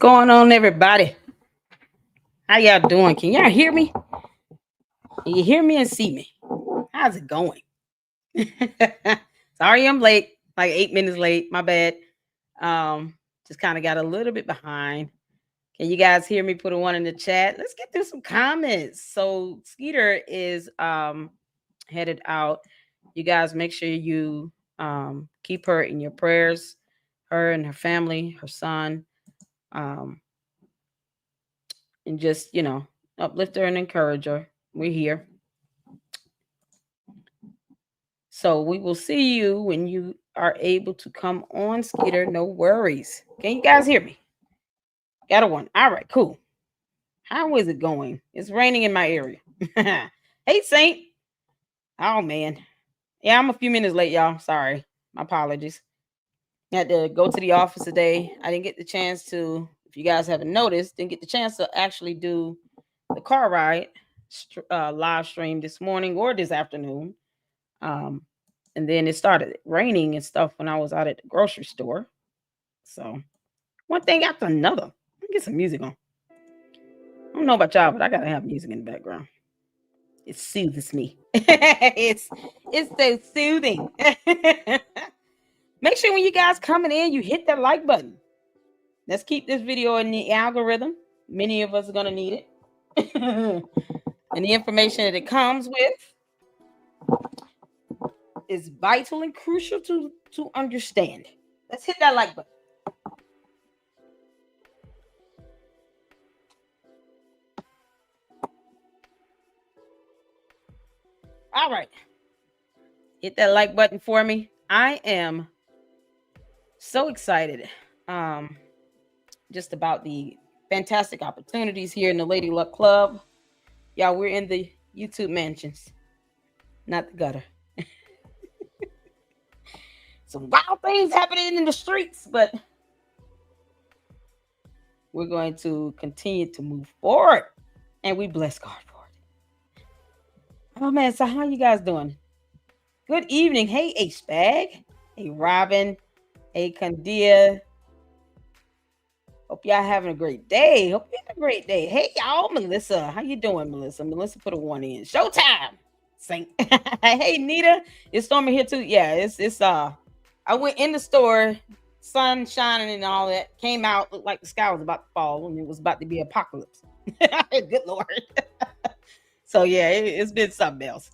going on, everybody? How y'all doing? Can y'all hear me? Can you hear me and see me? How's it going? Sorry, I'm late. Like 8 minutes late. My bad. Just kind of got a little bit behind. Can you guys hear me? Put a one in the chat. Let's get through some comments. So Skeeter is headed out. You guys make sure you keep her in your prayers. Her and her family, her son. Um, and just uplift her and encourage her. We're here, so we will see you when you are able to come on, Skeeter. No worries. Can you guys hear me? Got a one. All right, cool. How is it going? It's raining in my area. Hey, Saint. Oh man, yeah, I'm a few minutes late, y'all. Sorry, my apologies. I had to go to the office today. I didn't get the chance to, if you guys haven't noticed, didn't get the chance to actually do the car ride live stream this morning or this afternoon. And then it started raining and stuff when I was out at the grocery store. So one thing after another. Let me get some music on. I don't know about y'all, but I gotta have music in the background. It soothes me. it's so soothing. Make sure when you guys coming in, you hit that like button. Let's keep this video in the algorithm. Many of us are gonna need it. And the information that it comes with is vital and crucial to understand. Let's hit that like button. All right. Hit that like button for me. I am so excited just about the fantastic opportunities here in the Lady Luck Club. Y'all, we're in the YouTube mansions, not the gutter. Some wild things happening in the streets, but we're going to continue to move forward, and we bless God for it. Oh man, so how you guys doing? Good evening. Hey, H-Bag. Hey, Robin. Hey, Candia. Hope y'all having a great day. Hope you had a great day. Hey, y'all, Melissa. How you doing, Melissa? Melissa put a one in. Showtime. Saint. Hey, Nita. It's storming here too. Yeah, it's I went in the store, sun shining and all that. Came out, looked like the sky was about to fall and it was about to be apocalypse. Good Lord. So yeah, it's been something else.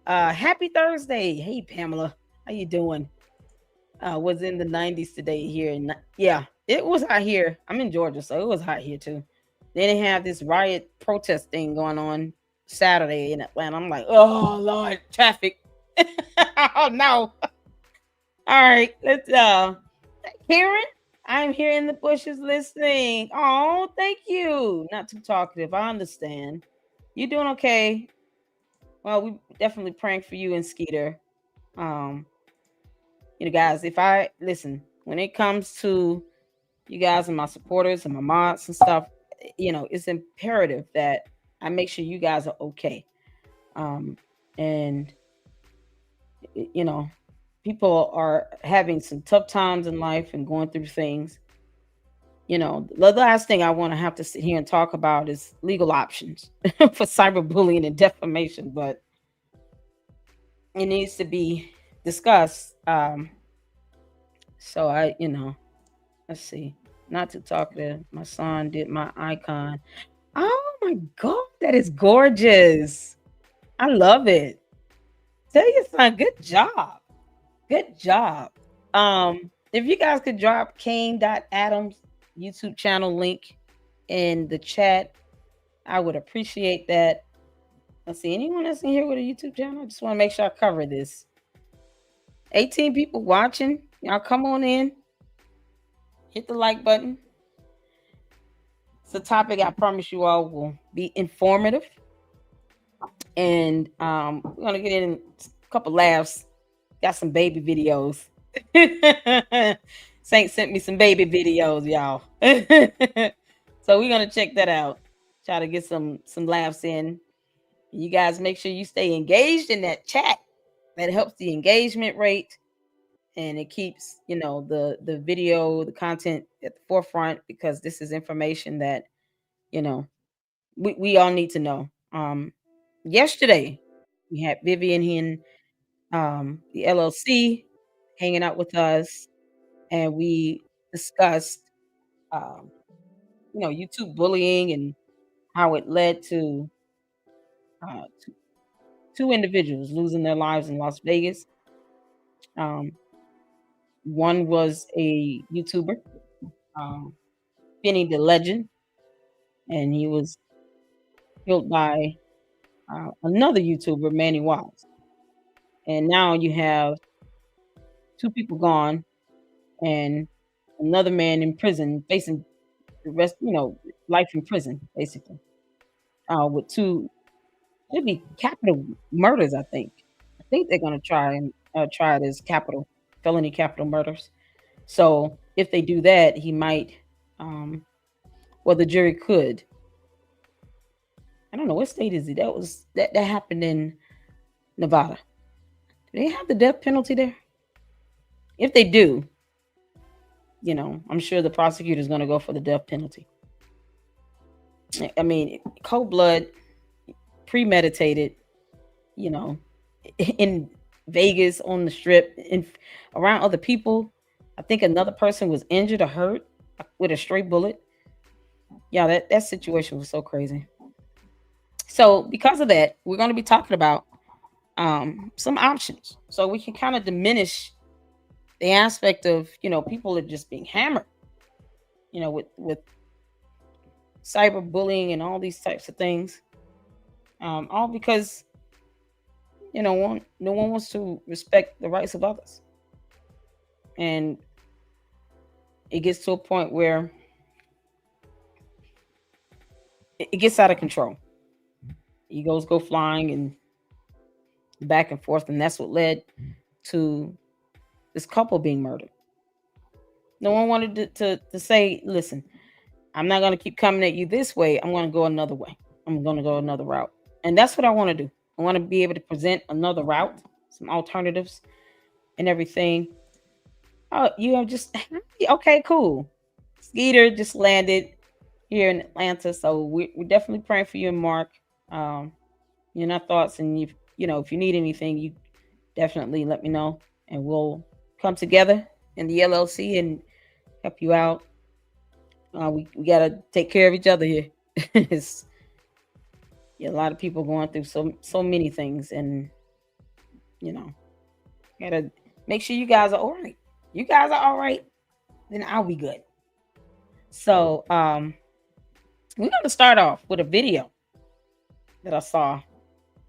Happy Thursday. Hey, Pamela. How you doing? Was in the 90s today here. And yeah, it was hot here. I'm in Georgia, so it was hot here too. Then they have this riot protest thing going on Saturday in Atlanta. I'm like, oh Lord, traffic. Oh no. All right, let's Karen, I'm here in the bushes listening. Oh, thank you. Not too talkative. I understand. You doing okay? Well, we definitely praying for you and Skeeter. Guys, if I listen, when it comes to you guys and my supporters and my mods and stuff, it's imperative that I make sure you guys are okay. And people are having some tough times in life and going through things. The last thing I want to have to sit here and talk about is legal options for cyberbullying and defamation, but it needs to be discussed. So let's see. Not to talk to my son did my icon. Oh my God, that is gorgeous. I love it. Tell your son, good job. Good job. If you guys could drop Kane.Adams YouTube channel link in the chat, I would appreciate that. Let's see, anyone else in here with a YouTube channel? I just want to make sure I cover this. 18 people watching. Y'all come on in. Hit the like button. It's a topic I promise you all will be informative. And we're going to get in a couple laughs. Got some baby videos. Saint sent me some baby videos, y'all. So we're going to check that out. Try to get some laughs in. You guys make sure you stay engaged in that chat. That helps the engagement rate. and it keeps, the video, the content at the forefront, because this is information that, you know, we all need to know. Yesterday we had Vivian here, the LLC, hanging out with us, and we discussed, um, YouTube bullying and how it led to two individuals losing their lives in Las Vegas. Um, One was a YouTuber, um, Benny the Legend, and he was killed by another YouTuber, Manny Wise. And now you have two people gone and another man in prison facing the rest, life in prison, basically, with two, should be capital murders, I think. I think they're going to try it as felony capital murders. So if they do that, he might, um, well, the jury could. I don't know what state is it. That happened in Nevada. Do they have the death penalty there? If they do, I'm sure the prosecutor is going to go for the death penalty. I mean, cold blood, premeditated, you know, in Vegas on the strip, around other people. I think another person was injured or hurt with a stray bullet. Yeah, that situation was so crazy. So because of that, we're going to be talking about some options, so we can kind of diminish the aspect of, people are just being hammered, with cyberbullying and all these types of things, all because, no one wants to respect the rights of others, and it gets to a point where it gets out of control. Egos go flying and back and forth, and that's what led to this couple being murdered. No one wanted to say, listen, I'm not going to keep coming at you this way. I'm going to go another way. I'm going to go another route. And that's what I want to do. I want to be able to present another route, some alternatives and everything. Oh, just, okay, cool. Skeeter just landed here in Atlanta. So we're definitely praying for you and Mark. Our thoughts, and if you need anything, you definitely let me know, and we'll come together in the LLC and help you out. We gotta take care of each other here. It's, a lot of people going through so many things, and gotta make sure you guys are all right. You guys are all right, then I'll be good. So we're gonna start off with a video that I saw.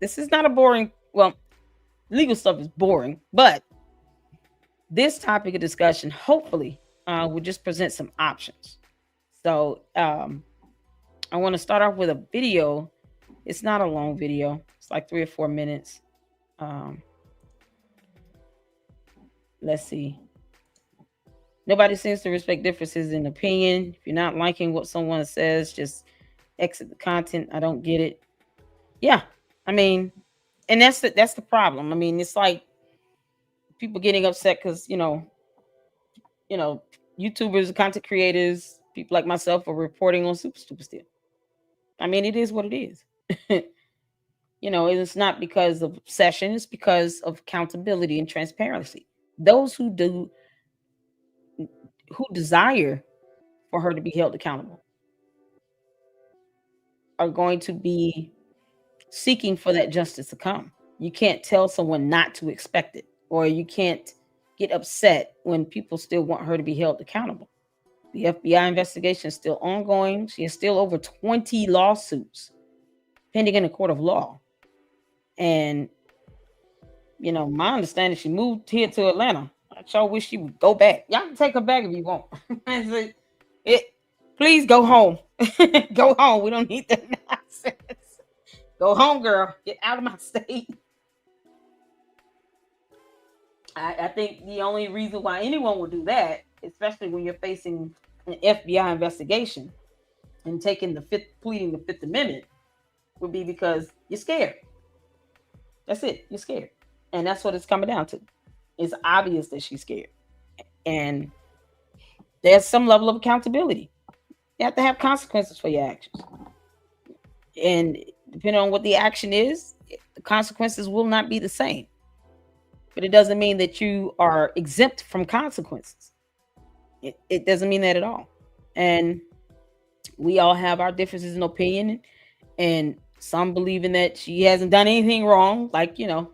This is not a boring, well, legal stuff is boring, but this topic of discussion hopefully will just present some options. So I want to start off with a video. It's not a long video. It's like 3 or 4 minutes. Let's see. Nobody seems to respect differences in opinion. If you're not liking what someone says, just exit the content. I don't get it. Yeah, I mean, and that's the problem. I mean, it's like people getting upset because YouTubers, content creators, people like myself are reporting on super stupid still. I mean, it is what it is. It's not because of obsession, it's because of accountability and transparency. Those who desire for her to be held accountable are going to be seeking for that justice to come. You can't tell someone not to expect it, or you can't get upset when people still want her to be held accountable. The FBI investigation is still ongoing. She has still over 20 lawsuits pending in a court of law. And, my understanding, she moved here to Atlanta. I sure wish she would go back. Y'all can take her back if you want. Please go home. Go home. We don't need that nonsense. Go home, girl. Get out of my state. I think the only reason why anyone would do that, especially when you're facing an FBI investigation and pleading the Fifth Amendment, would be because you're scared. That's it. You're scared. And that's what it's coming down to. It's obvious that she's scared. And there's some level of accountability. You have to have consequences for your actions. And depending on what the action is, the consequences will not be the same. But it doesn't mean that you are exempt from consequences. It doesn't mean that at all. And we all have our differences in opinion, and some believing that she hasn't done anything wrong, like, and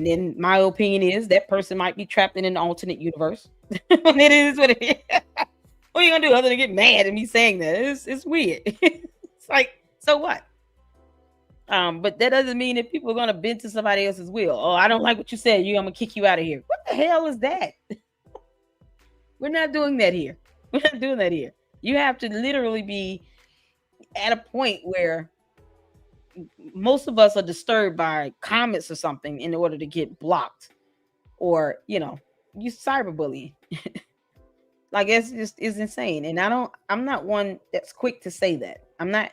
then my opinion is that person might be trapped in an alternate universe. It is what it is. What are you gonna do other than get mad at me saying that? It's weird. It's like, so what? But that doesn't mean that people are gonna bend to somebody else's will. Oh, I don't like what you said. I'm gonna kick you out of here. What the hell is that? We're not doing that here. We're not doing that here. You have to literally be at a point where most of us are disturbed by comments or something in order to get blocked, or you cyberbullying. Like, it's just is insane. And I'm not one that's quick to say that. I'm not,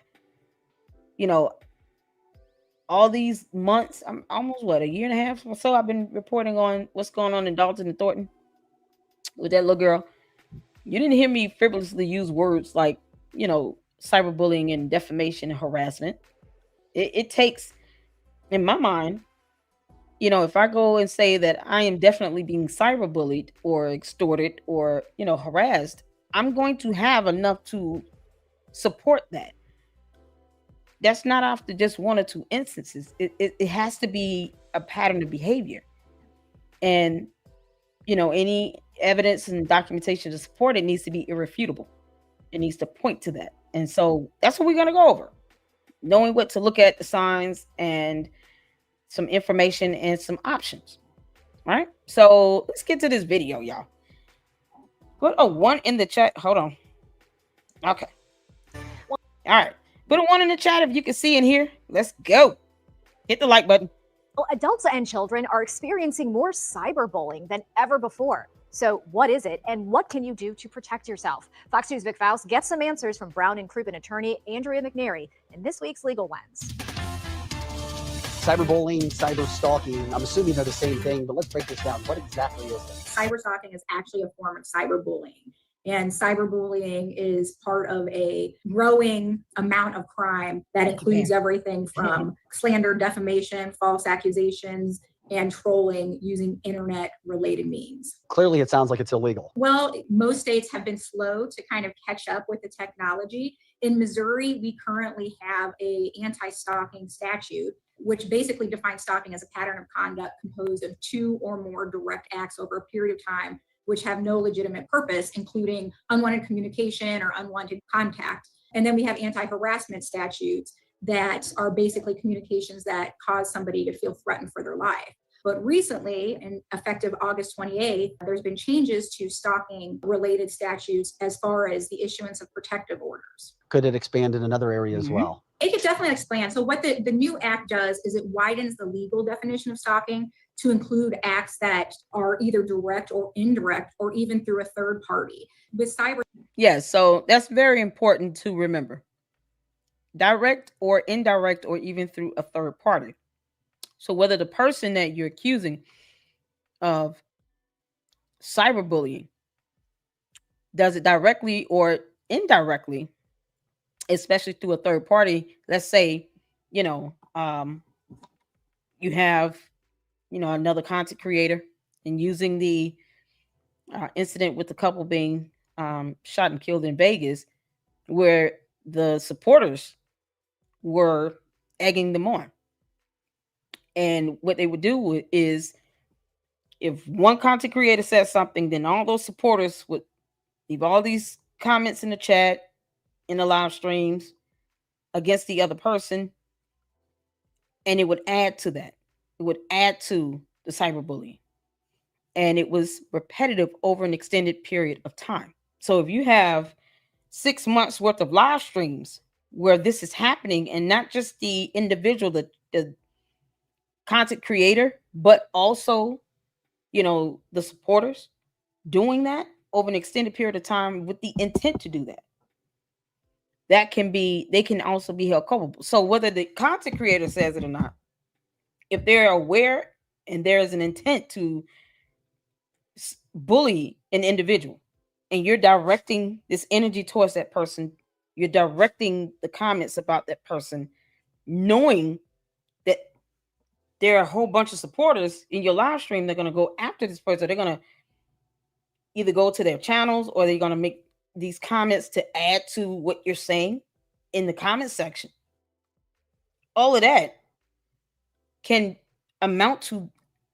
all these months, I'm almost a year and a half or so, I've been reporting on what's going on in Dalton and Thornton with that little girl. You didn't hear me frivolously use words like, cyberbullying and defamation and harassment. It takes, in my mind, if I go and say that I am definitely being cyberbullied or extorted or, harassed, I'm going to have enough to support that. That's not after just one or two instances. It has to be a pattern of behavior. And, any evidence and documentation to support it needs to be irrefutable. It needs to point to that. And so that's what we're going to go over. Knowing what to look at, the signs, and some information and some options. All right. So let's get to this video, y'all. Put a 1 in the chat. Hold on. Okay. All right. Put a 1 in the chat if you can see and hear. Let's go. Hit the like button. Well, adults and children are experiencing more cyberbullying than ever before. So what is it, and what can you do to protect yourself? Fox News' Vic Faust gets some answers from Brown and Crouppen attorney Andrea McNary in this week's Legal Lens. Cyberbullying, cyber stalking, I'm assuming they're the same thing, but let's break this down. What exactly is it? Cyber stalking is actually a form of cyberbullying. And cyberbullying is part of a growing amount of crime that includes everything from slander, defamation, false accusations, and trolling using internet-related means. Clearly, it sounds like it's illegal. Well, most states have been slow to kind of catch up with the technology. In Missouri, we currently have an anti-stalking statute, which basically defines stalking as a pattern of conduct composed of 2 or more direct acts over a period of time, which have no legitimate purpose, including unwanted communication or unwanted contact. And then we have anti-harassment statutes that are basically communications that cause somebody to feel threatened for their life. But recently, and effective August 28th, there's been changes to stalking related statutes as far as the issuance of protective orders. Could it expand in another area as well? It could definitely expand. So what the new act does is it widens the legal definition of stalking to include acts that are either direct or indirect, or even through a third party. With cyber. Yes, so that's very important to remember. Direct or indirect, or even through a third party. So whether the person that you're accusing of cyberbullying does it directly or indirectly, especially through a third party, let's say, you have, another content creator, and using the incident with the couple being shot and killed in Vegas, where the supporters were egging them on. And what they would do is, if one content creator says something, then all those supporters would leave all these comments in the chat, in the live streams against the other person. And it would add to that. It would add to the cyberbullying. And it was repetitive over an extended period of time. So if you have 6 months worth of live streams where this is happening, and not just the individual, the content creator, but also, the supporters doing that over an extended period of time with the intent to do that, they can also be held culpable. So whether the content creator says it or not, if they're aware and there is an intent to bully an individual, and you're directing this energy towards that person, you're directing the comments about that person, knowing that there are a whole bunch of supporters in your live stream, they're going to go after this person. They're going to either go to their channels, or they're going to make these comments to add to what you're saying in the comment section. All of that can amount to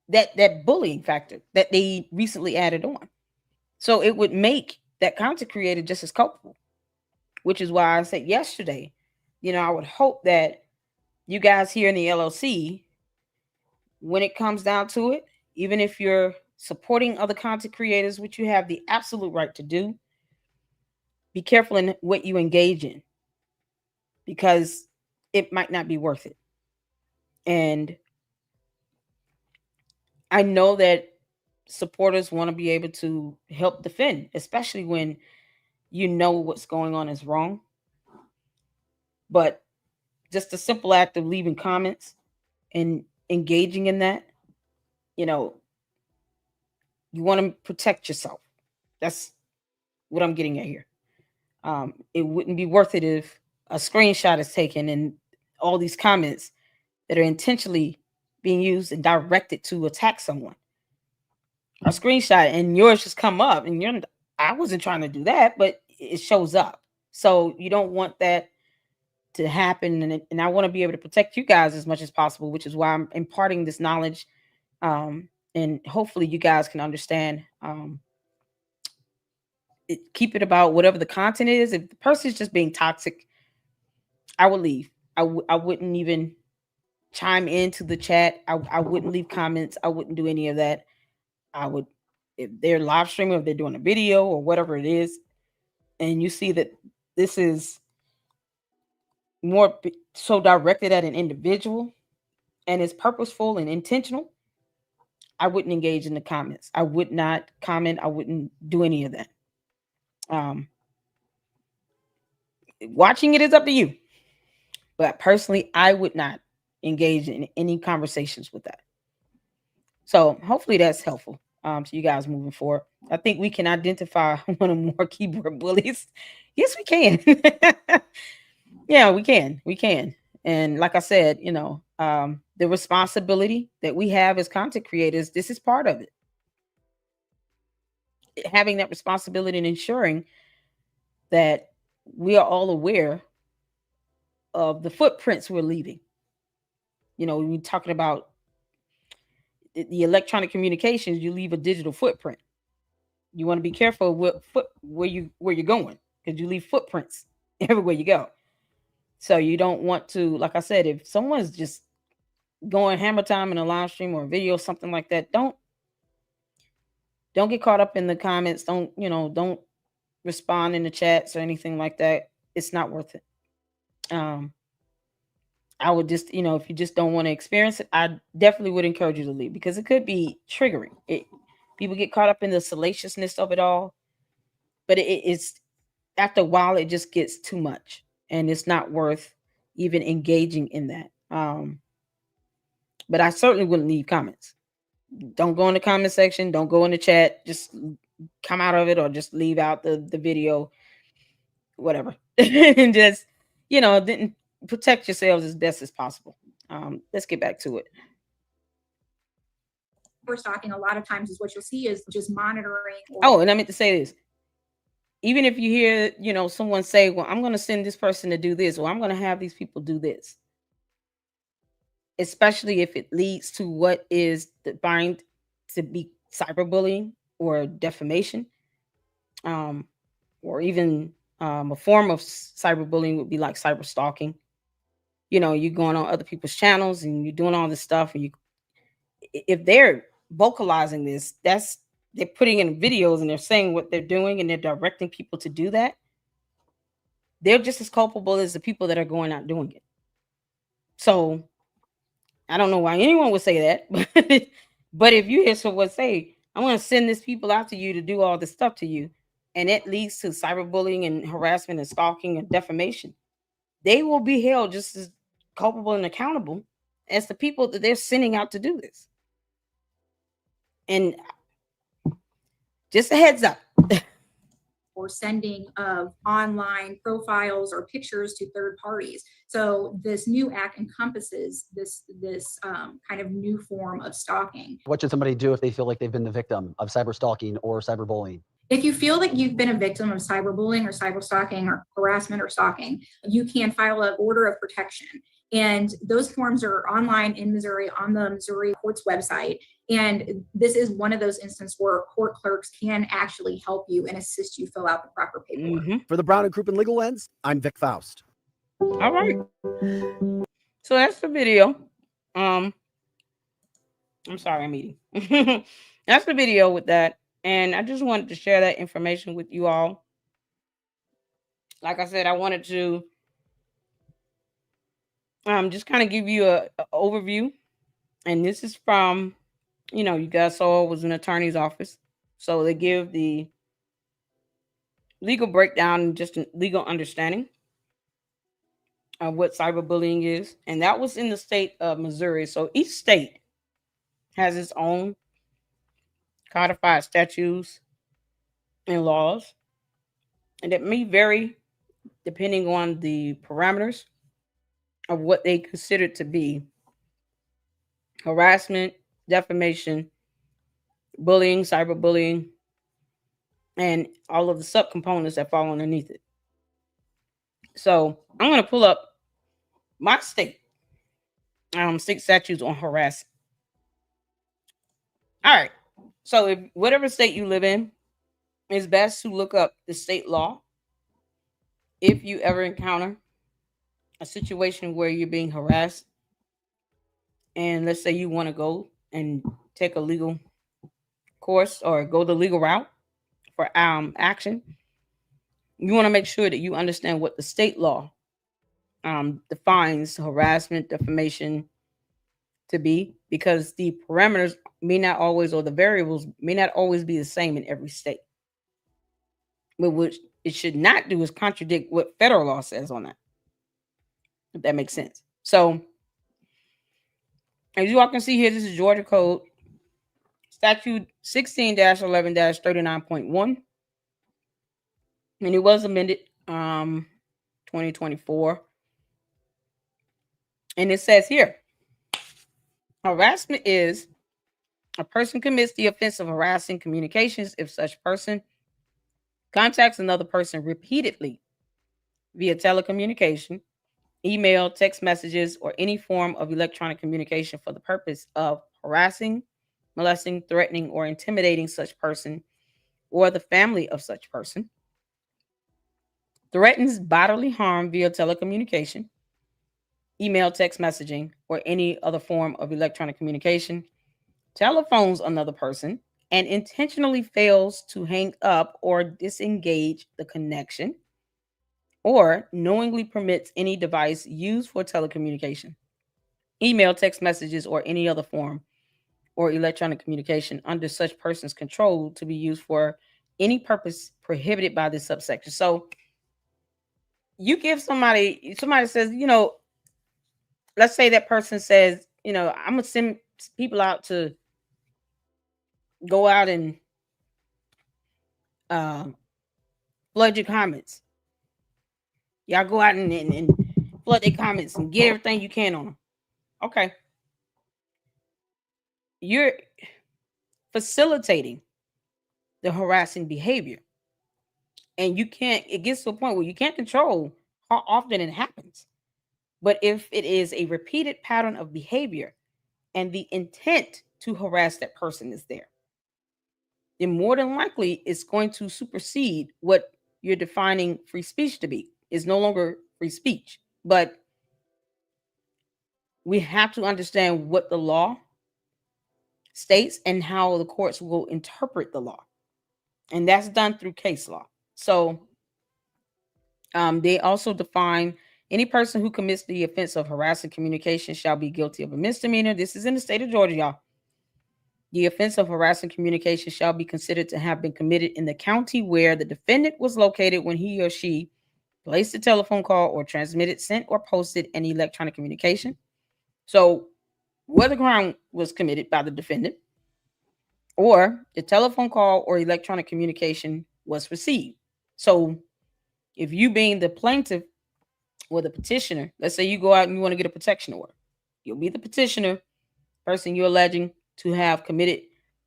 that bullying factor that they recently added on. So it would make that content creator just as culpable, which is why I said yesterday, I would hope that you guys here in the LLC, when it comes down to it, even if you're supporting other content creators, which you have the absolute right to do, be careful in what you engage in, because it might not be worth it. And I know that supporters want to be able to help defend, especially when you know what's going on is wrong. But just a simple act of leaving comments and engaging in that, you want to protect yourself. That's what I'm getting at here. It wouldn't be worth it if a screenshot is taken and all these comments that are intentionally being used and directed to attack someone. A screenshot and yours just come up, and I wasn't trying to do that, but it shows up. So you don't want that to happen, and I want to be able to protect you guys as much as possible, which is why I'm imparting this knowledge, and hopefully you guys can understand. Keep it about whatever the content is. If the person is just being toxic, I would leave. I wouldn't even chime into the chat. I wouldn't leave comments. I wouldn't do any of that. I would, if they're live streaming, if they're doing a video or whatever it is, and you see that this is more so directed at an individual and is purposeful and intentional, I wouldn't engage in the comments. I would not comment. I wouldn't do any of that. Watching it is up to you, but personally, I would not engage in any conversations with that. So hopefully that's helpful to you guys moving forward. I think we can identify one or more keyboard bullies. Yes, we can. Yeah, we can. And like I said, the responsibility that we have as content creators, this is part of it. Having that responsibility and ensuring that we are all aware of the footprints we're leaving. When you're talking about the electronic communications, you leave a digital footprint. You want to be careful where you're going, because you leave footprints everywhere you go. So you don't want to, like I said, if someone's just going hammer time in a live stream or a video, something like that, don't get caught up in the comments. Don't respond in the chats or anything like that. It's not worth it. I would just, if you just don't want to experience it, I definitely would encourage you to leave, because it could be triggering. People get caught up in the salaciousness of it all, but it's after a while, it just gets too much, and it's not worth even engaging in that. But I certainly wouldn't leave comments. Don't go in the comment section. Don't go in the chat. Just come out of it, or just leave out the video, whatever. And just, didn't protect yourselves as best as possible. Let's get back to it. We're stalking, a lot of times is what you'll see is just monitoring. And I meant to say this. Even if you hear, someone say, well, I'm going to send this person to do this, or I'm going to have these people do this, especially if it leads to what is defined to be cyberbullying or defamation, or even a form of cyberbullying would be like cyber stalking. You're going on other people's channels and you're doing all this stuff, and if they're vocalizing this, they're putting in videos and they're saying what they're doing and they're directing people to do that. They're just as culpable as the people that are going out doing it. So I don't know why anyone would say that, but if you hear someone say, I'm going to send these people out to you to do all this stuff to you, and it leads to cyberbullying and harassment and stalking and defamation, they will be held just as culpable and accountable as the people that they're sending out to do this. And just a heads up. Or sending of online profiles or pictures to third parties. So this new act encompasses this kind of new form of stalking. What should somebody do if they feel like they've been the victim of cyber stalking or cyberbullying? If you feel that you've been a victim of cyberbullying or cyber stalking or harassment or stalking, you can file an order of protection. And those forms are online in Missouri on the Missouri court's website. And this is one of those instances where court clerks can actually help you and assist you fill out the proper paperwork. For the Brown and Crouppen Legal Lens, I'm Vic Faust. All right. So that's the video. I'm sorry, I'm eating. That's the video with that. And I just wanted to share that information with you all. Like I said, I wanted to just kind of give you a overview. And this is from, you guys saw it was an attorney's office. So they give the legal breakdown and just a legal understanding of what cyberbullying is. And that was in the state of Missouri. So each state has its own codified statutes and laws. And it may vary depending on the parameters of what they consider to be harassment, defamation, bullying, cyberbullying, and all of the subcomponents that fall underneath it. So I'm going to pull up my state statutes on harassment. All right. So if whatever state you live in, it's best to look up the state law if you ever encounter a situation where you're being harassed, and let's say you want to go and take a legal course or go the legal route for action. You want to make sure that you understand what the state law defines harassment, defamation to be, because the parameters may not always, or the variables may not always be the same in every state. But what it should not do is contradict what federal law says on that, if that makes sense. So as you all can see here, this is Georgia Code Statute 16-11-39.1. And it was amended 2024. And it says here, harassment is a person commits the offense of harassing communications if such person contacts another person repeatedly via telecommunication, email, text messages, or any form of electronic communication for the purpose of harassing, molesting, threatening, or intimidating such person or the family of such person, threatens bodily harm via telecommunication, email, text messaging, or any other form of electronic communication, telephones another person, and intentionally fails to hang up or disengage the connection, or knowingly permits any device used for telecommunication, email, text messages, or any other form or electronic communication under such person's control to be used for any purpose prohibited by this subsection. So you give somebody says, let's say that person says, I'm going to send people out to go out and flood your comments. Y'all go out and flood their comments and get everything you can on them. Okay. You're facilitating the harassing behavior. And it gets to a point where you can't control how often it happens. But if it is a repeated pattern of behavior and the intent to harass that person is there, then more than likely it's going to supersede what you're defining free speech to be. It's no longer free speech. But we have to understand what the law states and how the courts will interpret the law. And that's done through case law. So they also define any person who commits the offense of harassing communication shall be guilty of a misdemeanor. This is in the state of Georgia, y'all. The offense of harassing communication shall be considered to have been committed in the county where the defendant was located when he or she placed a telephone call or transmitted, sent, or posted an electronic communication. So whether the crime was committed by the defendant or the telephone call or electronic communication was received. So if you being the plaintiff or the petitioner, let's say you go out and you want to get a protection order, you'll be the petitioner. Person you're alleging to have committed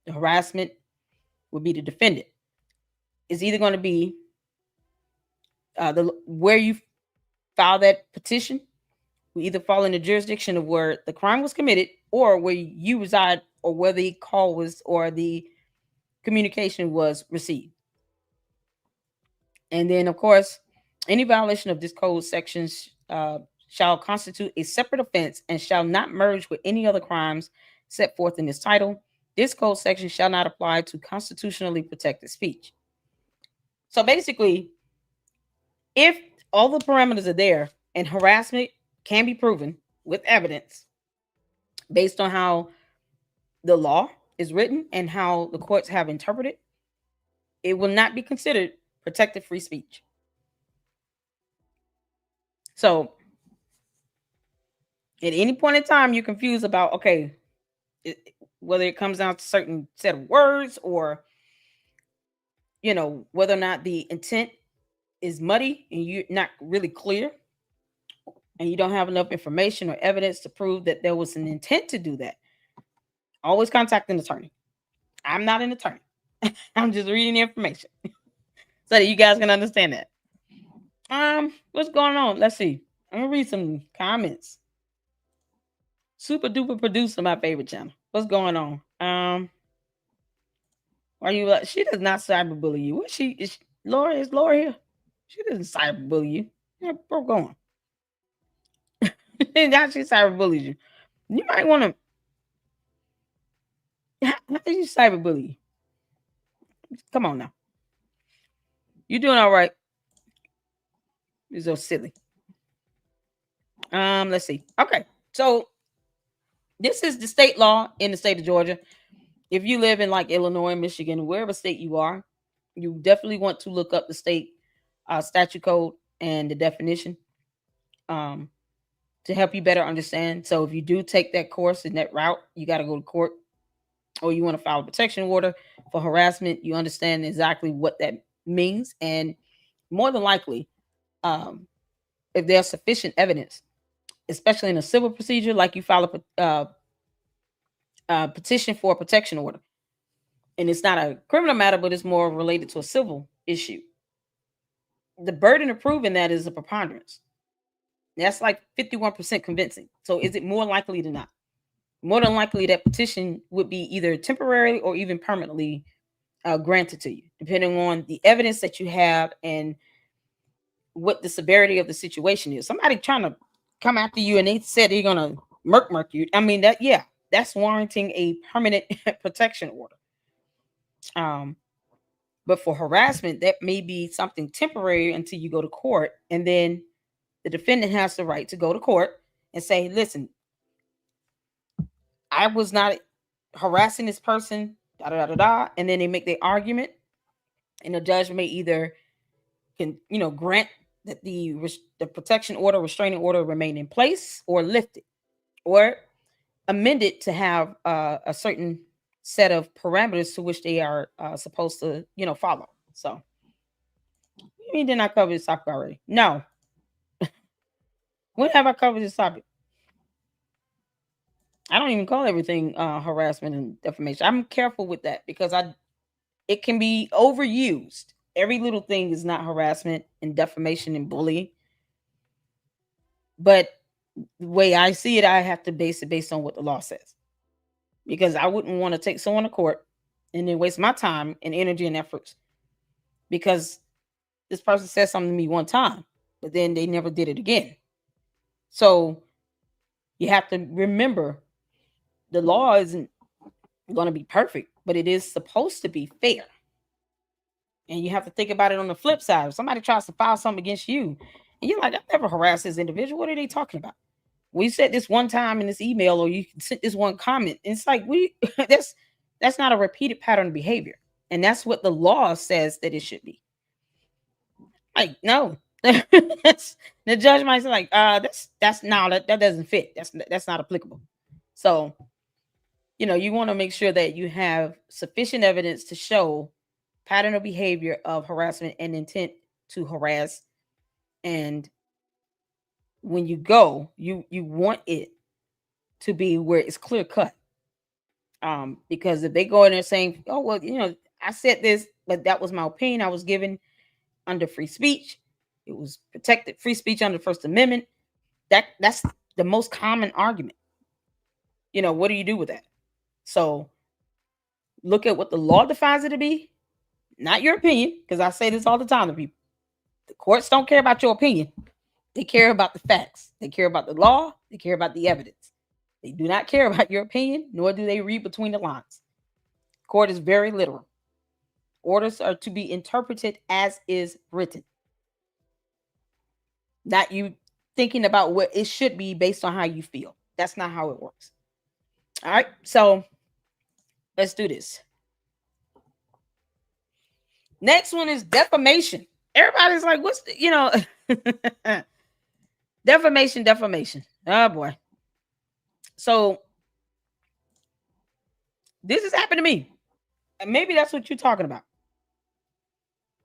the harassment would be the defendant. It's either going to be the where you file that petition will either fall in the jurisdiction of where the crime was committed or where you reside or where the call was or the communication was received. And then, of course, any violation of this code sections shall constitute a separate offense and shall not merge with any other crimes set forth in this title. This code section shall not apply to constitutionally protected speech. So basically, if all the parameters are there and harassment can be proven with evidence based on how the law is written and how the courts have interpreted, it will not be considered protected free speech. So at any point in time, you're confused about, okay, whether it comes down to a certain set of words or, whether or not the intent is muddy and you're not really clear and you don't have enough information or evidence to prove that there was an intent to do that, always contact an attorney. I'm not an attorney. I'm just reading the information so that you guys can understand that. What's going on? Let's see. I'm gonna read some comments. Super duper producer, my favorite channel. What's going on? Are you? She does not cyberbully you. What is Laura? Is Laura here? She doesn't cyberbully you. Yeah, bro, go on. Now she cyberbullies you. You might want to. How did you cyberbully you? Come on now. You doing all right? You're so silly. Let's see. Okay, so this is the state law in the state of Georgia. If you live in like Illinois, Michigan, wherever state you are, you definitely want to look up the state statute code and the definition to help you better understand. So if you do take that course in that route, you got to go to court or you want to file a protection order for harassment, you understand exactly what that means. And more than likely, if there's sufficient evidence, especially in a civil procedure, like you file a petition for a protection order, and it's not a criminal matter, but it's more related to a civil issue, the burden of proving that is a preponderance. That's like 51% convincing. So is it more likely than not? More than likely, that petition would be either temporarily or even permanently granted to you, depending on the evidence that you have and what the severity of the situation is. Somebody trying to come after you and they said they're going to murk you. I mean, that's warranting a permanent protection order. But for harassment, that may be something temporary until you go to court. And then the defendant has the right to go to court and say, listen, I was not harassing this person, da da da da. And then they make their argument, and the judge may either grant that the protection order, restraining order remain in place, or lift it, or amend it to have a certain set of parameters to which they are supposed to, follow. So, you mean did not cover this topic already? No. When have I covered this topic? I don't even call everything harassment and defamation. I'm careful with that because it can be overused. Every little thing is not harassment and defamation and bullying. But the way I see it, I have to base it based on what the law says. Because I wouldn't want to take someone to court and then waste my time and energy and efforts because this person said something to me one time, but then they never did it again. So you have to remember the law isn't going to be perfect, but it is supposed to be fair. And you have to think about it on the flip side. If somebody tries to file something against you, and you're like, I've never harassed this individual. What are they talking about? We said this one time in this email, or you sent this one comment. It's like that's not a repeated pattern of behavior. And that's what the law says that it should be. Like, no. The judge might say, like, that doesn't fit. That's not applicable. So you want to make sure that you have sufficient evidence to show pattern of behavior of harassment and intent to harass. And when you go, you want it to be where it's clear cut. Because if they go in there saying, oh, well, I said this, but that was my opinion I was given under free speech. It was protected free speech under First Amendment. That's the most common argument. What do you do with that? So look at what the law defines it to be, not your opinion, because I say this all the time to people. The courts don't care about your opinion. They care about the facts. They care about the law. They care about the evidence. They do not care about your opinion, nor do they read between the lines. Court is very literal. Orders are to be interpreted as is written. Not you thinking about what it should be based on how you feel. That's not how it works. All right, so let's do this. Next one is defamation. Everybody's like, what's the, defamation. Oh boy. So this has happened to me. And maybe that's what you're talking about.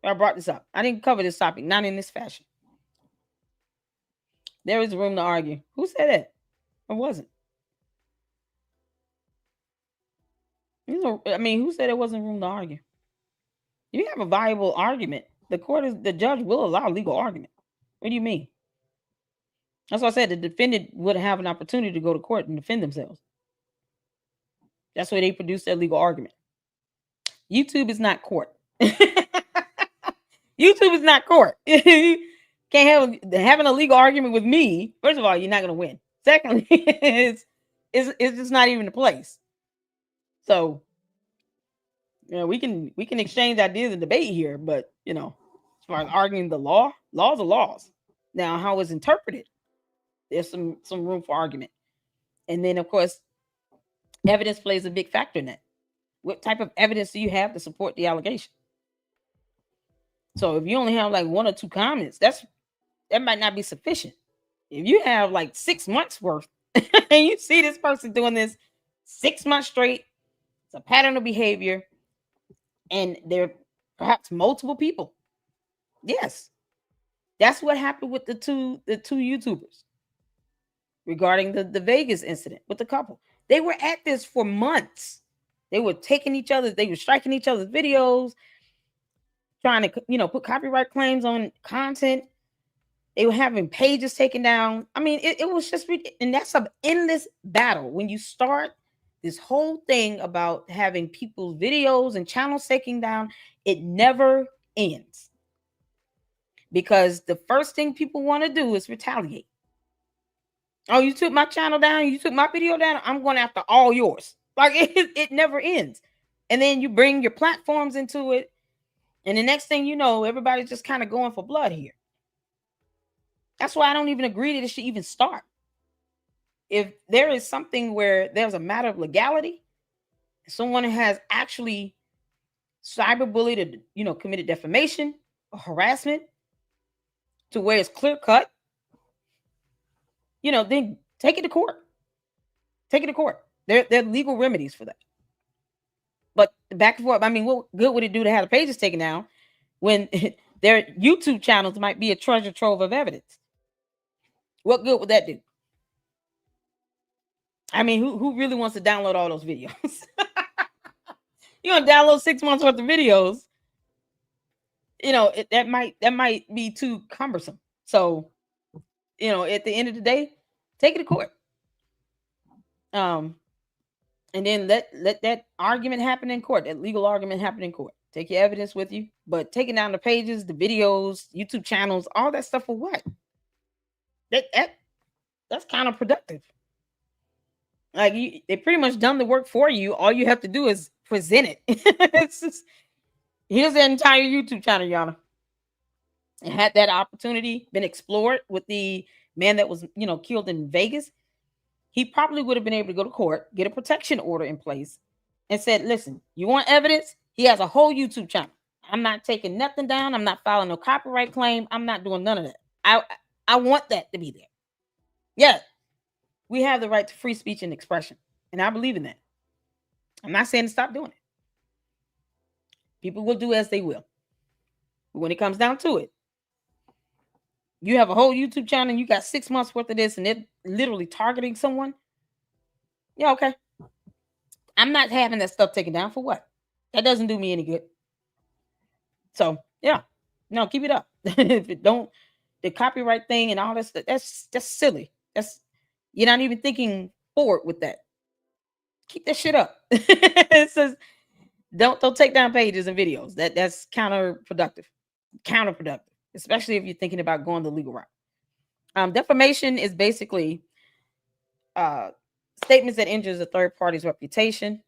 I brought this up. I didn't cover this topic, not in this fashion. There is room to argue. Who said that? Or wasn't? Who said there wasn't room to argue? You have a viable argument. The judge will allow legal argument. What do you mean? That's why I said the defendant would have an opportunity to go to court and defend themselves. That's why they produce their legal argument. YouTube is not court. YouTube is not court. You can't having a legal argument with me. First of all, you're not going to win. Secondly, it's just not even a place. So, we can exchange ideas and debate here, but as far as arguing the laws are laws. Now, how it's interpreted, there's some room for argument. And then, of course, evidence plays a big factor in that. What type of evidence do you have to support the allegation? So if you only have like 1 or 2 comments, that might not be sufficient. If you have like 6 months worth and you see this person doing this 6 months straight, it's a pattern of behavior, and there perhaps multiple people. Yes. That's what happened with the two YouTubers regarding the Vegas incident with the couple. They were at this for months. They were striking each other's videos, trying to, put copyright claims on content. They were having pages taken down. It was just, and that's an endless battle. When you start this whole thing about having people's videos and channels taken down, it never ends. Because the first thing people want to do is retaliate. Oh, you took my channel down, you took my video down, I'm going after all yours. Like it never ends. And then you bring your platforms into it. And the next thing you know, everybody's just kind of going for blood here. That's why I don't even agree that it should even start. If there is something where there's a matter of legality, someone has actually cyberbullied or, committed defamation or harassment to where it's clear cut, then take it to court. Take it to court. There are legal remedies for that. But back and forth, what good would it do to have the pages taken down when their YouTube channels might be a treasure trove of evidence? What good would that do? Who really wants to download all those videos? You're gonna download 6 months worth of videos. That might be too cumbersome. So, at the end of the day, take it to court. And then let that argument happen in court, that legal argument happen in court. Take your evidence with you, but taking down the pages, the videos, YouTube channels, all that stuff for what? That's counterproductive. Like they pretty much done the work for you. All you have to do is present it. It's just, here's the entire YouTube channel, Yana. And had that opportunity been explored with the man that was, killed in Vegas, he probably would have been able to go to court, get a protection order in place, and said, listen, you want evidence? He has a whole YouTube channel. I'm not taking nothing down. I'm not filing no copyright claim. I'm not doing none of that. I want that to be there. Yeah, we have the right to free speech and expression, and I believe in that. I'm not saying to stop doing it. People will do as they will. But when it comes down to it, you have a whole YouTube channel and you got 6 months worth of this and they're literally targeting someone. Yeah, okay. I'm not having that stuff taken down for what? That doesn't do me any good. So yeah, no, keep it up. If it don't, the copyright thing and all that stuff, that's silly. That's, you're not even thinking forward with that. Keep that shit up. It says don't take down pages and videos. That's counterproductive, especially if you're thinking about going the legal route. Defamation is basically statements that injures a third party's reputation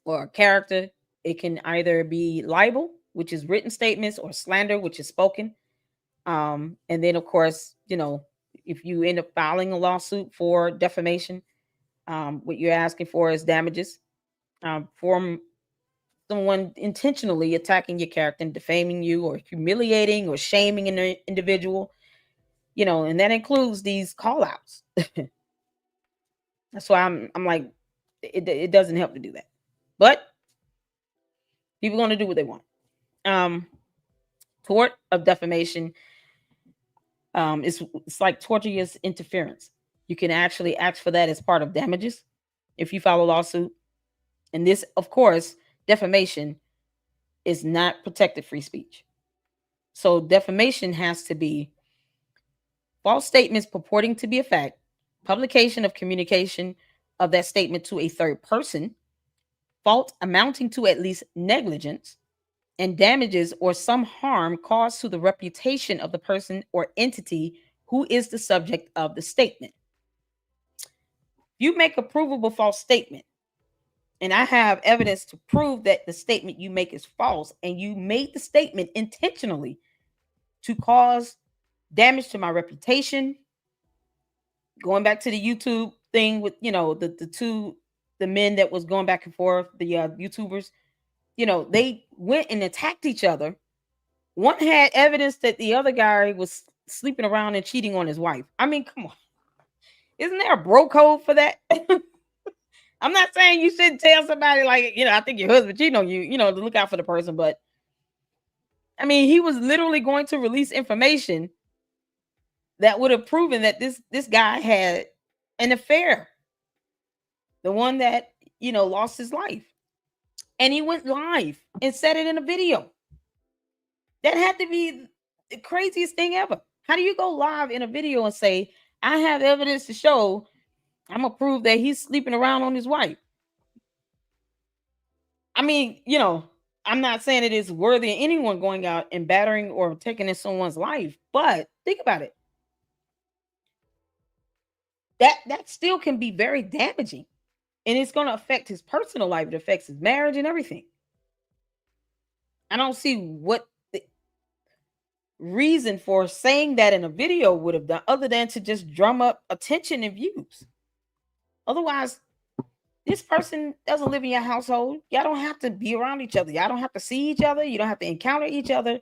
or character. It can either be libel, which is written statements, or slander, which is spoken. And then, of course, if you end up filing a lawsuit for defamation, what you're asking for is damages from someone intentionally attacking your character and defaming you, or humiliating or shaming an individual, and that includes these call outs. That's why I'm like, it doesn't help to do that, but people are going to do what they want. Tort of defamation, it's like tortious interference. You can actually ask for that as part of damages if you file a lawsuit. And this, of course, defamation is not protected free speech. So defamation has to be false statements purporting to be a fact, publication of communication of that statement to a third person, fault amounting to at least negligence, and damages or some harm caused to the reputation of the person or entity who is the subject of the statement. You make a provable false statement, and I have evidence to prove that the statement you make is false, and you made the statement intentionally to cause damage to my reputation. Going back to the YouTube thing with, the men that was going back and forth, the YouTubers, they went and attacked each other. One had evidence that the other guy was sleeping around and cheating on his wife. I mean, come on. Isn't there a bro code for that? I'm not saying you shouldn't tell somebody, like, I think your husband cheating on you, to look out for the person. But I mean, he was literally going to release information that would have proven that this guy had an affair. The one that, lost his life. And he went live and said it in a video. That had to be the craziest thing ever. How do you go live in a video and say, I have evidence to show, I'm going to prove that he's sleeping around on his wife? I mean, I'm not saying it is worthy of anyone going out and battering or taking in someone's life, but think about it. That still can be very damaging. And it's going to affect his personal life. It affects his marriage and everything. I don't see what the reason for saying that in a video would have done, other than to just drum up attention and views. Otherwise, this person doesn't live in your household. Y'all don't have to be around each other. Y'all don't have to see each other. You don't have to encounter each other.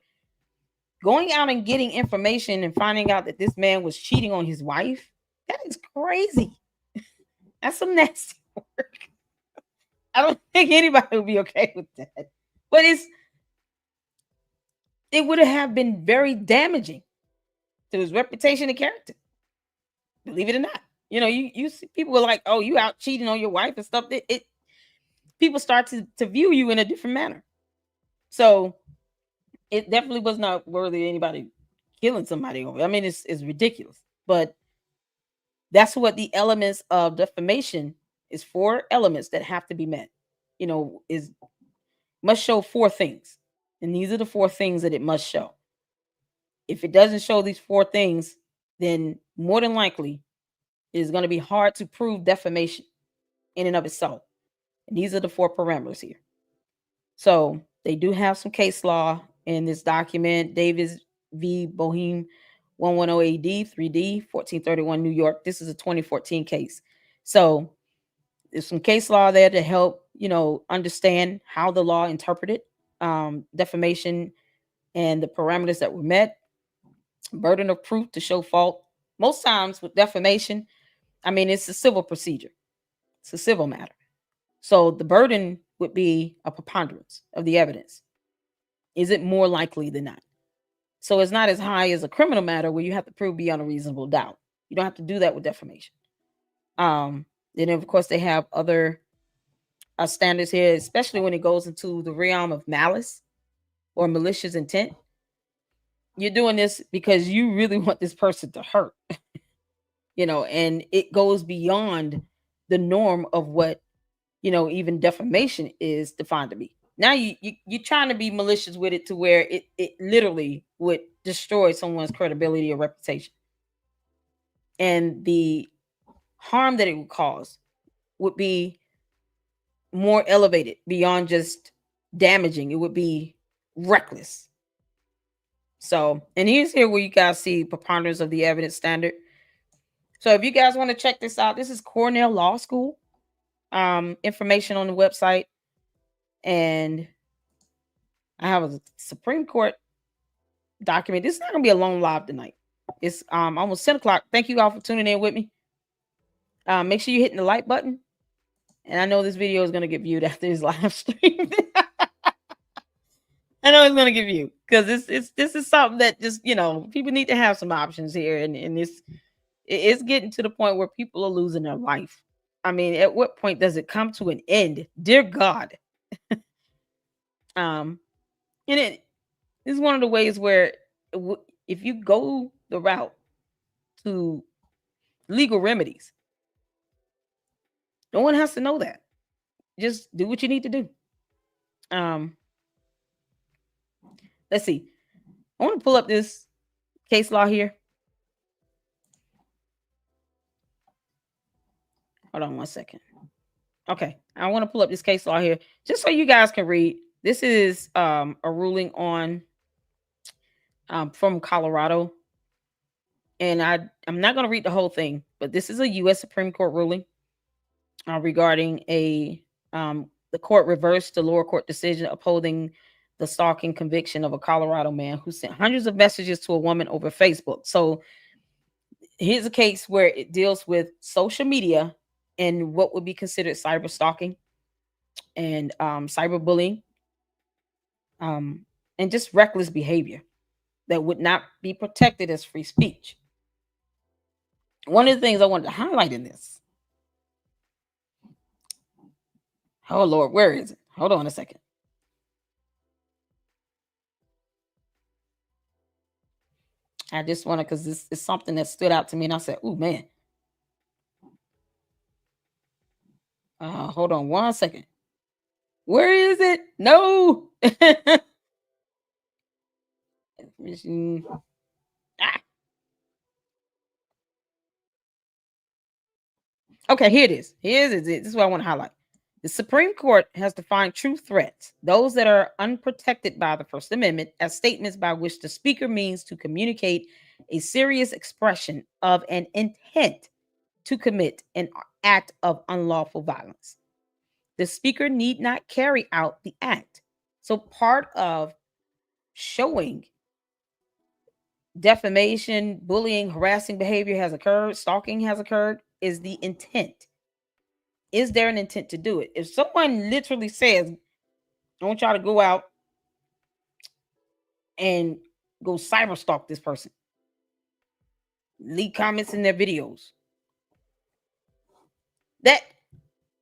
Going out and getting information and finding out that this man was cheating on his wife, that is crazy. That's some nasty work. I don't think anybody would be okay with that. But it would have been very damaging to his reputation and character. Believe it or not. You see people were like, oh, you out cheating on your wife and stuff. People start to view you in a different manner. So it definitely was not worthy of anybody killing somebody over. I mean, it's ridiculous. But that's what the elements of defamation is for. Elements that have to be met. Must show 4 things. And these are the 4 things that it must show. If it doesn't show these 4 things, then more than likely it is going to be hard to prove defamation in and of itself. And these are the 4 parameters here. So they do have some case law in this document. Davis v. Boheme 110 AD 3D 1431 New York. This is a 2014 case. So there's some case law there to help, understand how the law interpreted defamation and the parameters that were met. Burden of proof to show fault. Most times with defamation, I mean, it's a civil procedure. It's a civil matter. So the burden would be a preponderance of the evidence. Is it more likely than not? So it's not as high as a criminal matter where you have to prove beyond a reasonable doubt. You don't have to do that with defamation. Then of course they have other standards here, especially when it goes into the realm of malice or malicious intent. You're doing this because you really want this person to hurt, and it goes beyond the norm of what, even defamation is defined to be. Now you're trying to be malicious with it to where it literally would destroy someone's credibility or reputation. And the harm that it would cause would be more elevated beyond just damaging. It would be reckless. So, and here's where you guys see preponderance of the evidence standard. So if you guys want to check this out, this is Cornell Law School. Information on the website. And I have a Supreme Court document. This is not gonna be a long live tonight. It's almost 10 o'clock. Thank you all for tuning in with me. Make sure you're hitting the like button. And I know this video is gonna get viewed after this live stream. I know it's gonna get viewed because this is something that just people need to have some options here, and it's getting to the point where people are losing their life. I mean, at what point does it come to an end? Dear God. And it is one of the ways where if you go the route to legal remedies, no one has to know that. Just do what you need to do. Let's see. I want to pull up this case law here. Hold on one second. Okay. I want to pull up this case law here just so you guys can read. This is a ruling on from Colorado. And I'm not going to read the whole thing, but this is a U.S. Supreme Court ruling regarding the court reversed the lower court decision upholding the stalking conviction of a Colorado man who sent hundreds of messages to a woman over Facebook. So here's a case where it deals with social media and what would be considered cyber stalking and cyberbullying, and just reckless behavior that would not be protected as free speech. One of the things I wanted to highlight in this. Oh, Lord, where is it? Hold on a second. I just want to, because this is something that stood out to me. And I said, oh, man. Hold on one second. Where is it? No. Okay, here it is. This is what I want to highlight. The Supreme Court has defined true threats, those that are unprotected by the First Amendment, as statements by which the speaker means to communicate a serious expression of an intent to commit an act of unlawful violence. The speaker need not carry out the act. So part of showing defamation, bullying, harassing behavior has occurred, stalking has occurred, is the intent. Is there an intent to do it? If someone literally says, I want y'all to go out and go cyber stalk this person, leave comments in their videos,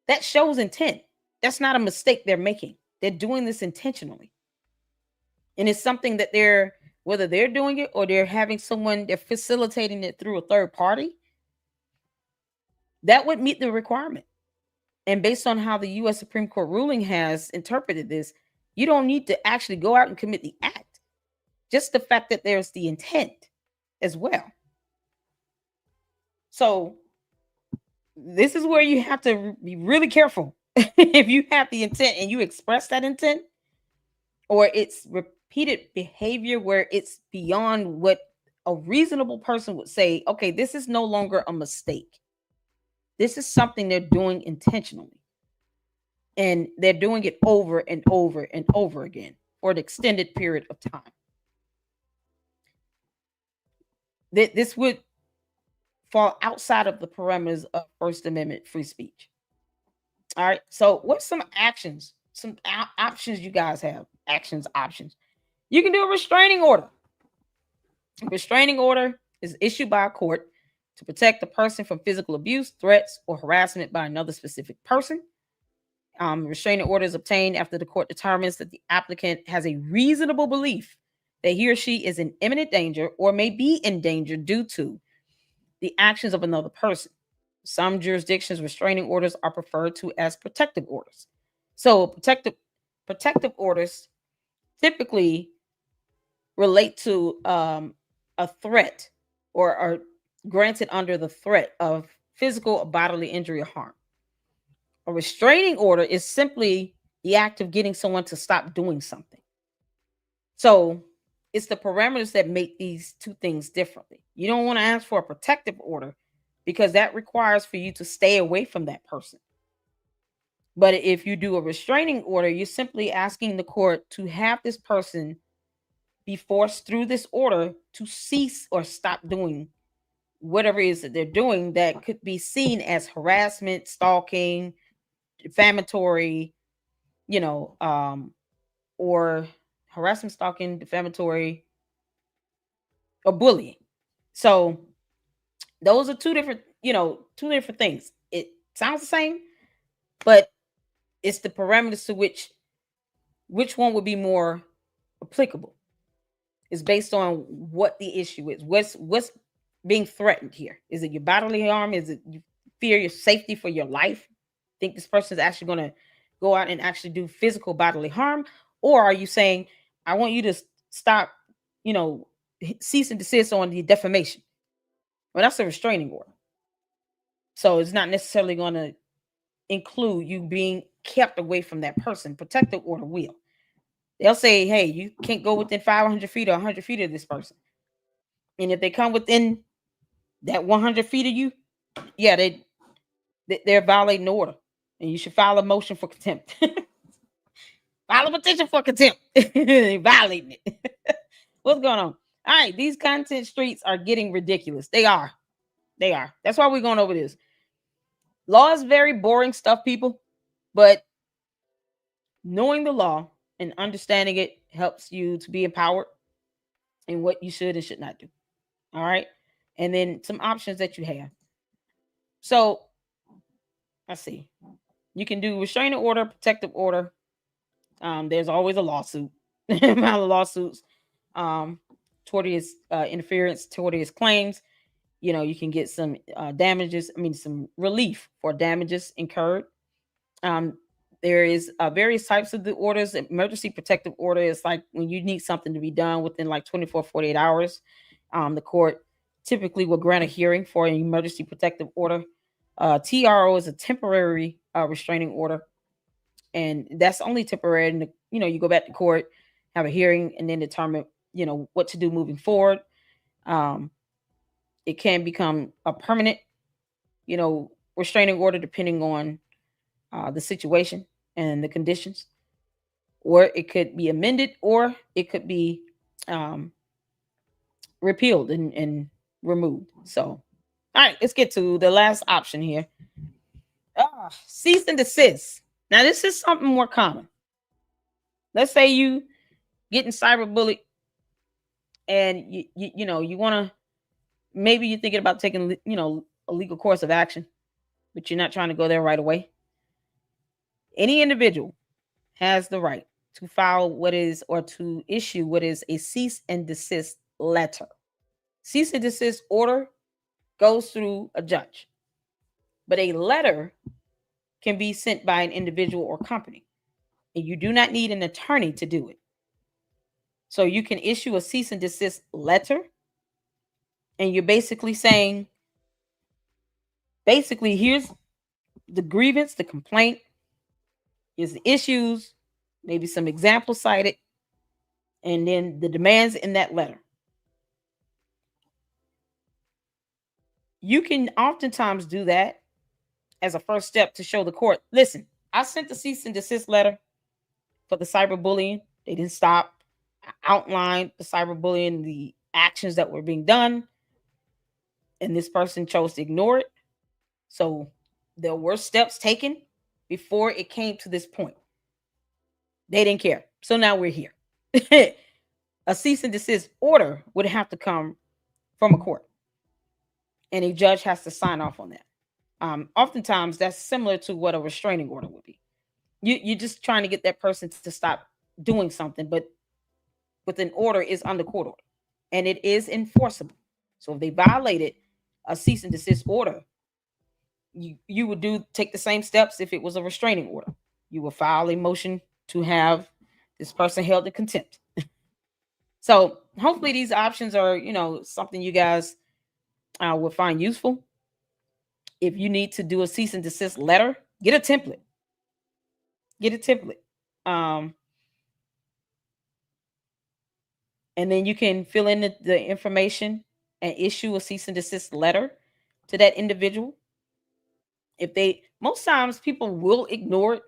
that shows intent. That's not a mistake they're making. They're doing this intentionally. And it's something that whether they're doing it or they're having someone, they're facilitating it through a third party, that would meet the requirement. And based on how the U.S. Supreme Court ruling has interpreted this, you don't need to actually go out and commit the act. Just the fact that there's the intent as well. So this is where you have to be really careful. If you have the intent and you express that intent, or it's repeated behavior where it's beyond what a reasonable person would say, okay, this is no longer a mistake. This is something they're doing intentionally. And they're doing it over and over and over again for an extended period of time. This would fall outside of the parameters of First Amendment free speech. All right. So what's some actions? Some options you guys have? Options. You can do a restraining order. A restraining order is issued by a court to protect the person from physical abuse, threats, or harassment by another specific person. Restraining order is obtained after the court determines that the applicant has a reasonable belief that he or she is in imminent danger or may be in danger due to the actions of another person. Some jurisdictions, restraining orders are referred to as protective orders. So protective orders typically relate to a threat or are granted under the threat of physical or bodily injury or harm. A restraining order is simply the act of getting someone to stop doing something. So it's the parameters that make these two things differently. You don't want to ask for a protective order because that requires for you to stay away from that person. But if you do a restraining order, you're simply asking the court to have this person be forced through this order to cease or stop doing whatever it is that they're doing that could be seen as harassment, stalking, defamatory, or harassment, stalking, defamatory, or bullying. So those are two different things. It sounds the same, but it's the parameters to which one would be more applicable. It's based on what the issue is. What's being threatened here? Is it your bodily harm? Is it you fear your safety for your life? Think this person is actually going to go out and actually do physical bodily harm? Or are you saying, I want you to stop, cease and desist on the defamation? Well, that's a restraining order. So it's not necessarily going to include you being kept away from that person. Protective order will. They'll say, hey, you can't go within 500 feet or 100 feet of this person. And if they come within that 100 feet of you, yeah, they're violating the order. And you should file a motion for contempt. File a petition for contempt. Violating it. What's going on? All right, these content streets are getting ridiculous. They are. That's why we're going over this. Law is very boring stuff, people. But knowing the law and understanding it helps you to be empowered in what you should and should not do. All right. And then some options that you have. So let's see. You can do restraining order, protective order. There's always a lawsuit. Amount of lawsuits. Tortious interference, tortious claims. You can get some damages. Some relief for damages incurred. There is various types of the orders. Emergency protective order is like when you need something to be done within like 24, 48 hours. The court typically will grant a hearing for an emergency protective order. TRO is a temporary restraining order. And that's only temporary. And, you go back to court, have a hearing, and then determine, what to do moving forward. It can become a permanent, restraining order depending on the situation and the conditions, or it could be amended, or it could be repealed and removed. So, all right, let's get to the last option here. Cease and desist. Now, this is something more common. Let's say you getting cyberbullied, and you want to, maybe you're thinking about taking a legal course of action, but you're not trying to go there right away. Any individual has the right to file or to issue what is a cease and desist letter. Cease and desist order goes through a judge, but a letter can be sent by an individual or company, and you do not need an attorney to do it. So you can issue a cease and desist letter, and you're basically saying, here's the grievance, the complaint, here's the issues, maybe some examples cited, and then the demands in that letter. You can oftentimes do that as a first step to show the court, listen, I sent the cease and desist letter for the cyberbullying. They didn't stop. I outlined the cyberbullying, the actions that were being done, and this person chose to ignore it. So there were steps taken before it came to this point. They didn't care. So now we're here. A cease and desist order would have to come from a court, and a judge has to sign off on that. Oftentimes, that's similar to what a restraining order would be. You're just trying to get that person to stop doing something, but with an order is under court order, and it is enforceable. So if they violated a cease and desist order, you would take the same steps if it was a restraining order. You will file a motion to have this person held in contempt. So hopefully these options are, something you guys will find useful. If you need to do a cease and desist letter, get a template. And then you can fill in the information and issue a cease and desist letter to that individual. Most times people will ignore it,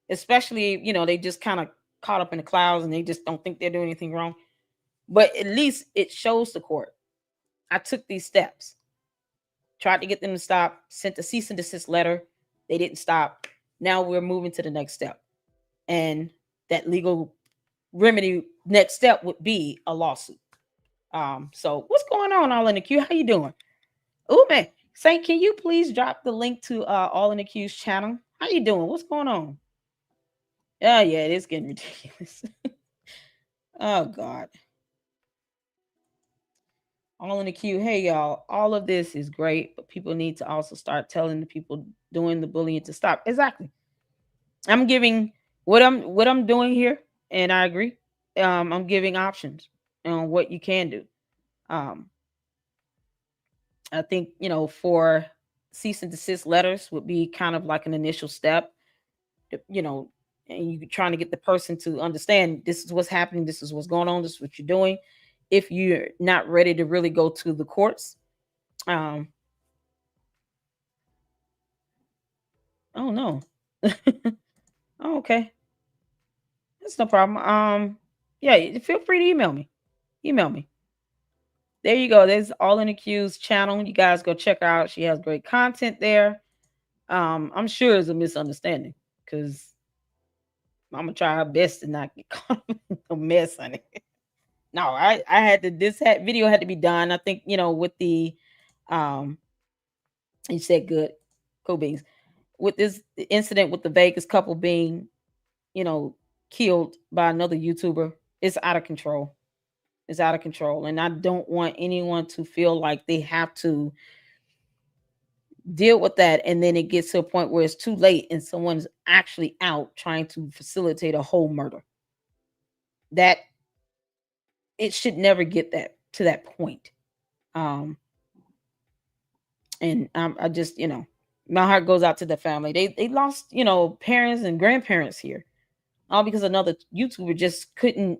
especially, they just kind of caught up in the clouds and they just don't think they're doing anything wrong. But at least it shows the court, I took these steps, tried to get them to stop, sent a cease and desist letter. They didn't stop. Now we're moving to the next step. And that legal remedy next step would be a lawsuit. So what's going on, All in the Queue? How you doing? Oh man, Saint, can you please drop the link to All in the Queue's channel? How you doing? What's going on? Yeah, it is getting ridiculous. Oh God. All in the Queue. Hey y'all, all of this is great, but people need to also start telling the people doing the bullying to stop. Exactly. I'm giving what I'm doing here, and I agree. I'm giving options on what you can do. I think, for cease and desist letters would be kind of like an initial step, and you're trying to get the person to understand this is what's happening, this is what's going on, this is what you're doing. If you're not ready to really go to the courts, oh no. Oh, okay, that's no problem. Yeah, feel free to email me. There you go. There's All in the Queue's channel. You guys go check her out. She has great content there. I'm sure it's a misunderstanding because I'm gonna try her best to not get caught in a mess on it. No, I had to. Video had to be done. I think with the you said good, cool beans. With this incident with the Vegas couple being, killed by another YouTuber, it's out of control. It's out of control, and I don't want anyone to feel like they have to deal with that, and then it gets to a point where it's too late, and someone's actually out trying to facilitate a whole murder. That it should never get to that point. And I just, my heart goes out to the family. They lost, parents and grandparents here, all because another YouTuber just couldn't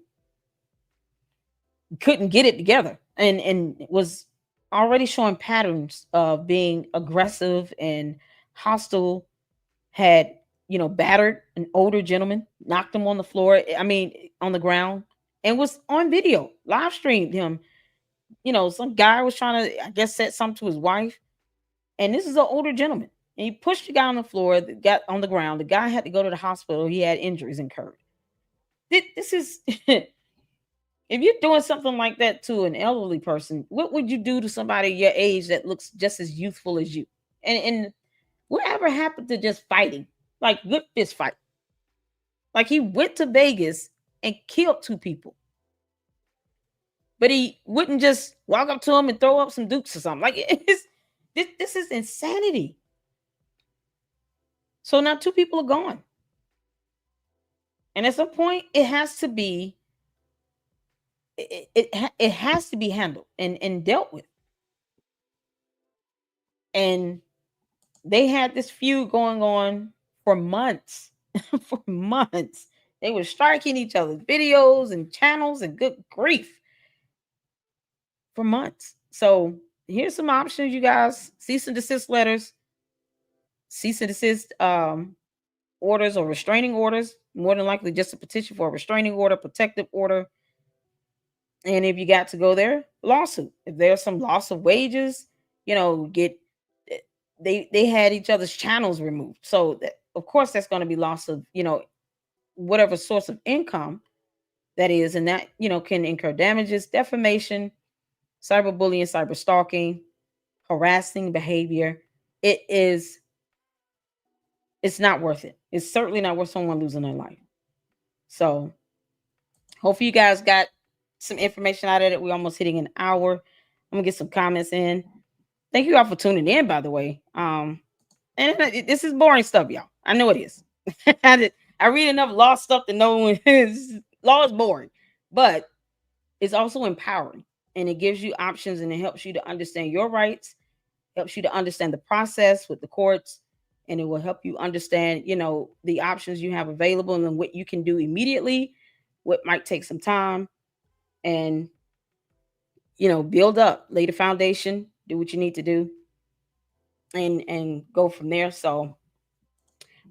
get it together and was already showing patterns of being aggressive and hostile. Had battered an older gentleman, knocked him on the floor, on the ground, and was on video, live streamed him. Some guy was trying to, I guess, set something to his wife, and this is an older gentleman, and he pushed the guy on the floor, got on the ground. The guy had to go to the hospital. He had injuries incurred. This is if you're doing something like that to an elderly person, what would you do to somebody your age that looks just as youthful as you? And whatever happened to just fighting, like good fist fight? Like he went to Vegas and killed 2 people, but he wouldn't just walk up to him and throw up some dukes or something. Like this is insanity. So now 2 people are gone, and at some point it has to be. It has to be handled and dealt with. And they had this feud going on for months. For months. They were striking each other's videos and channels, and good grief, for months. So here's some options, you guys. Cease and desist letters, cease and desist orders or restraining orders. More than likely just a petition for a restraining order, protective order. And if you got to go there, lawsuit. If there's some loss of wages, they had each other's channels removed. So that of course, that's going to be loss of, whatever source of income that is, and that, can incur damages, defamation, cyberbullying, cyber stalking, harassing behavior. It's not worth it. It's certainly not worth someone losing their life. So hopefully you guys got some information out of it. We're almost hitting an hour. I'm gonna get some comments in. Thank you all for tuning in, by the way. And this is boring stuff, y'all. I know it is. I read enough law stuff to know law is boring, but it's also empowering, and it gives you options, and it helps you to understand your rights, helps you to understand the process with the courts, and it will help you understand, the options you have available and then what you can do immediately, what might take some time, and, build up, lay the foundation, do what you need to do, and go from there. So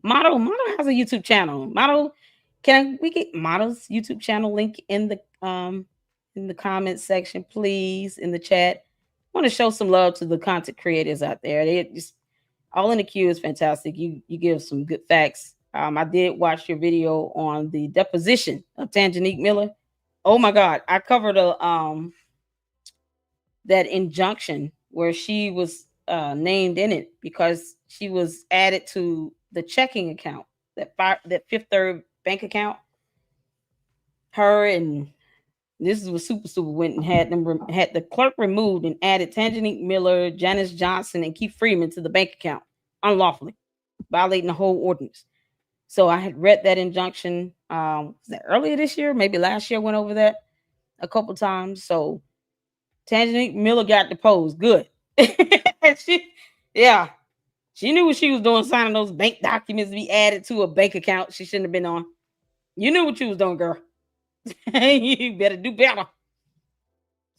Model has a YouTube channel. Model, can we get Model's YouTube channel link in the comment section, please, in the chat? I want to show some love to the content creators out there. They just all in the queue is fantastic. You give some good facts. I did watch your video on the deposition of Tangenique Miller. Oh my God, I covered that injunction where she was named in it because she was added to the checking account, that Fifth Third bank account. Her and this is what Super went and had the clerk removed and added Tangenique Miller, Janice Johnson, and Keith Freeman to the bank account unlawfully, violating the whole ordinance. So I had read that injunction. Was that earlier this year? Maybe last year. Went over that a couple times. So Tangenique Miller got deposed. Good. She knew what she was doing, signing those bank documents to be added to a bank account she shouldn't have been on. You knew what you was doing, girl. You better do better.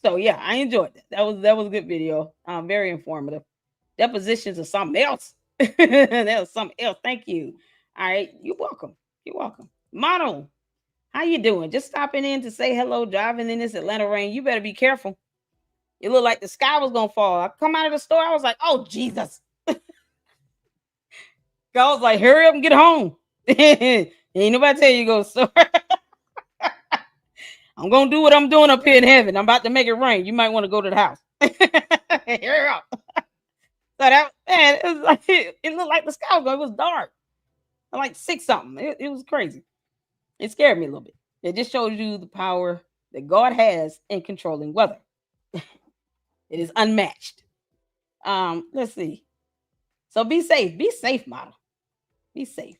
So yeah, I enjoyed that. That was a good video. Very informative. Depositions of something else. That was something else. Thank you. All right, you're welcome. You're welcome. Model, how you doing? Just stopping in to say hello, driving in this Atlanta rain. You better be careful. It looked like the sky was gonna fall. I come out of the store, I was like, oh Jesus. I was like, hurry up and get home. Ain't nobody tell you to go to the store. I'm gonna do what I'm doing up here in heaven. I'm about to make it rain. You might want to go to the house. Hurry up. So that, man, it was like it looked like the sky was going. It was dark. Like 6 something. It was crazy. It scared me a little bit. It just shows you the power that God has in controlling weather. It is unmatched. Let's see. So be safe. Be safe, model. Be safe.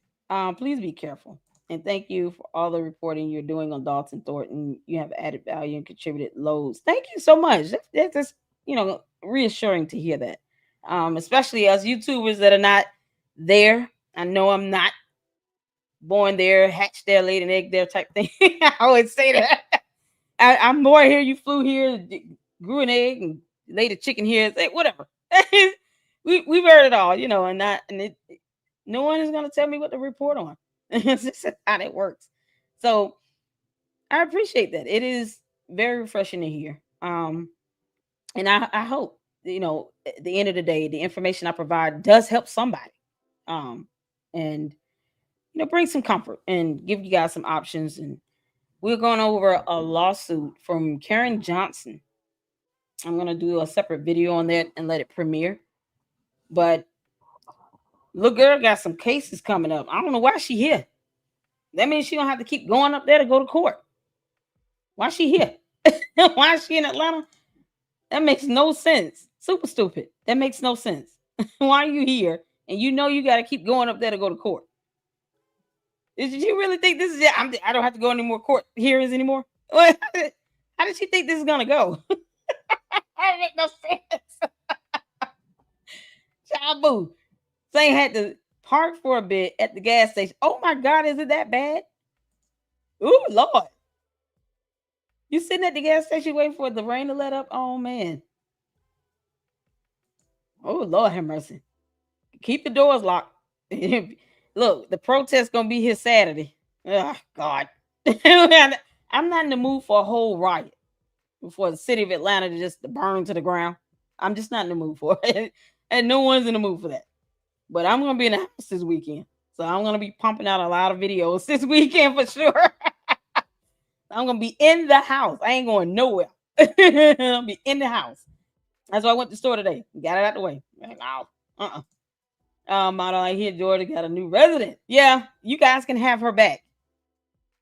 Please be careful. And thank you for all the reporting you're doing on Dalton Thornton. You have added value and contributed loads. Thank you so much. That's just, reassuring to hear that. Especially as YouTubers that are not there. I know I'm not born there, hatched there, laid an egg there type thing. I always say that. I'm born here, you flew here, grew an egg, and laid a chicken here. Say whatever. We've heard it all, no one is going to tell me what to report on. This is how that works. So I appreciate that. It is very refreshing to hear. And I hope, at the end of the day, the information I provide does help somebody. And bring some comfort and give you guys some options. And we're going over a lawsuit from Karen Johnson. I'm going to do a separate video on that and let it premiere. But little girl got some cases coming up. I don't know why she here. That means she don't have to keep going up there to go to court. Why she here? Why is she in Atlanta? That makes no sense. Super stupid. That makes no sense. Why are you here? And you got to keep going up there to go to court. Did you really think this is it? I don't have to go any more court hearings anymore? How did she think this is going to go? That makes no sense. Child boo. Saying had to park for a bit at the gas station. Oh my God, is it that bad? Ooh, Lord. You sitting at the gas station waiting for the rain to let up? Oh man. Oh Lord have mercy. Keep the doors locked. Look, the protest gonna be here Saturday. Oh God. I'm not in the mood for a whole riot for the city of Atlanta to just burn to the ground. I'm just not in the mood for it. And no one's in the mood for that. But I'm gonna be in the house this weekend. So I'm gonna be pumping out a lot of videos this weekend for sure. I'm gonna be in the house. I ain't going nowhere. I'll be in the house. That's why I went to the store today. Got it out the way. Model I hear Georgia got a new resident. Yeah, you guys can have her back.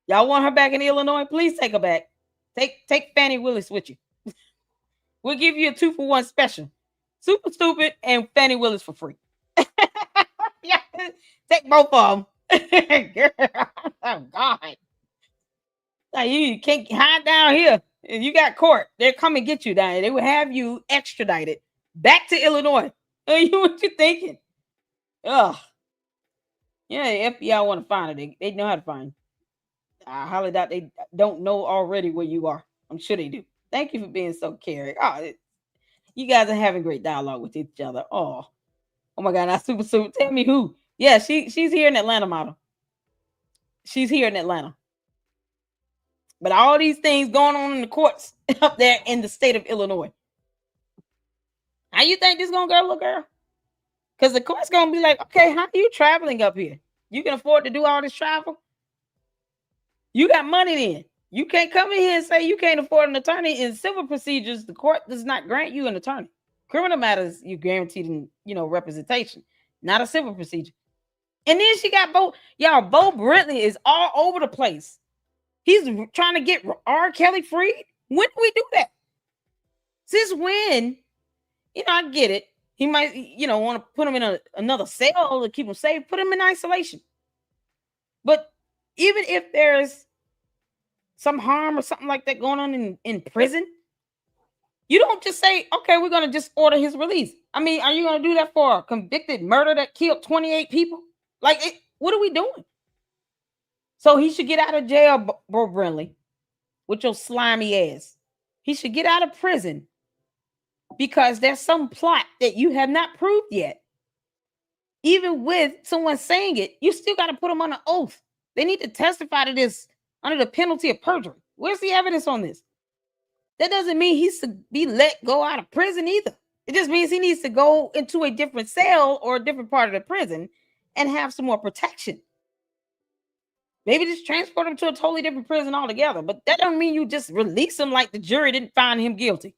Y'all want her back in Illinois? Please take her back. Take Fannie Willis with you. We'll give you a 2-for-1 special. Super Stupid and Fannie Willis for free. Yeah, take both of them. Girl, oh God. Now, you can't hide down here. If you got court, they'll come and get you down here. They will have you extradited back to Illinois. What you thinking? Ugh. Yeah, the FBI want to find her. They know how to find you. I highly doubt they don't know already where you are. I'm sure they do. Thank you for being so caring. Oh, you guys are having great dialogue with each other. Oh my God, not super. Tell me who. Yeah, she's here in Atlanta, model. She's here in Atlanta. But all these things going on in the courts up there in the state of Illinois. How you think this gonna go, little girl? Because the court's gonna be like, okay, how are you traveling up here? You can afford to do all this travel? You got money then. You can't come in here and say you can't afford an attorney. In civil procedures, the court does not grant you an attorney. Criminal matters, you guaranteed in, representation, not a civil procedure. And then she got Bo Brentley is all over the place. He's trying to get R. Kelly freed. When do we do that? Since when? I get it. He might, want to put him in another cell to keep him safe. Put him in isolation. But even if there's some harm or something like that going on in prison, you don't just say, okay, we're going to just order his release. I mean, are you going to do that for a convicted murder that killed 28 people? What are we doing? So he should get out of jail, Bo Brentley, with your slimy ass. He should get out of prison because there's some plot that you have not proved yet. Even with someone saying it, you still got to put them on an oath. They need to testify to this under the penalty of perjury. Where's the evidence on this? That doesn't mean he's to be let go out of prison either. It just means he needs to go into a different cell or a different part of the prison and have some more protection. Maybe just transport him to a totally different prison altogether. But that doesn't mean you just release him like the jury didn't find him guilty.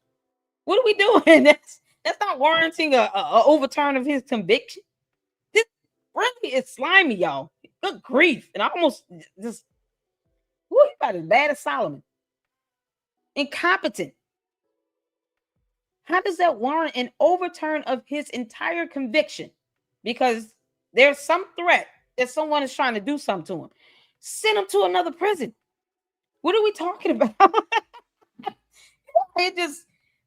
What are we doing? That's not warranting a overturn of his conviction. This really is slimy, y'all. Good grief. And I almost just, he's about as bad as Solomon. Incompetent. How does that warrant an overturn of his entire conviction? Because there's some threat that someone is trying to do something to him. Send him to another prison. What are we talking about? It just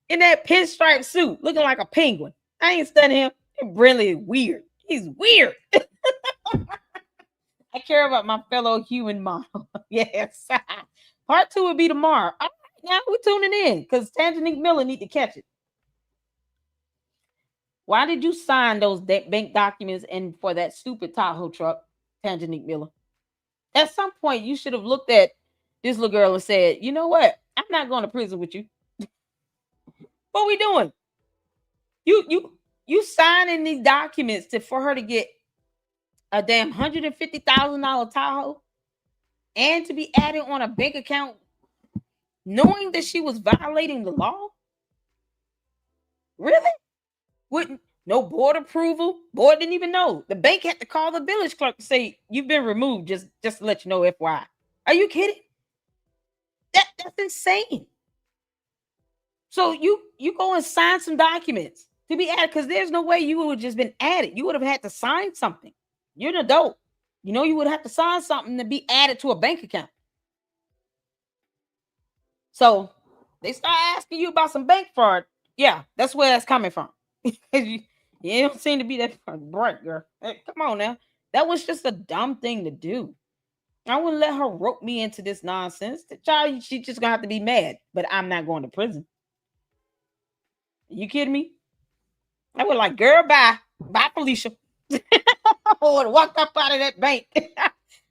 in that pinstripe suit, looking like a penguin. I ain't studying him. Brentley is weird. He's weird. I care about my fellow human model. Yes. Part 2 will be tomorrow. All right, now we're tuning in because Tanjanique Miller need to catch it. Why did you sign those bank documents and for that stupid Tahoe truck, Tanjanique Miller? At some point, you should have looked at this little girl and said, you know what? I'm not going to prison with you. What we doing? You signing these documents for her to get a damn $150,000 Tahoe and to be added on a bank account knowing that she was violating the law? Really? Wouldn't no board approval? Board didn't even know. The bank had to call the village clerk to say you've been removed. Just to let you know, FYI. Are you kidding? That's insane. So you go and sign some documents to be added because there's no way you would have just been added. You would have had to sign something. You're an adult. You would have to sign something to be added to a bank account. So they start asking you about some bank fraud. Yeah, that's where that's coming from. You don't seem to be that bright, girl. Hey, come on now. That was just a dumb thing to do. I wouldn't let her rope me into this nonsense. The child, she just gonna have to be mad, but I'm not going to prison. Are you kidding me? I was like, girl, bye. Bye, Felicia. I would have walked up out of that bank.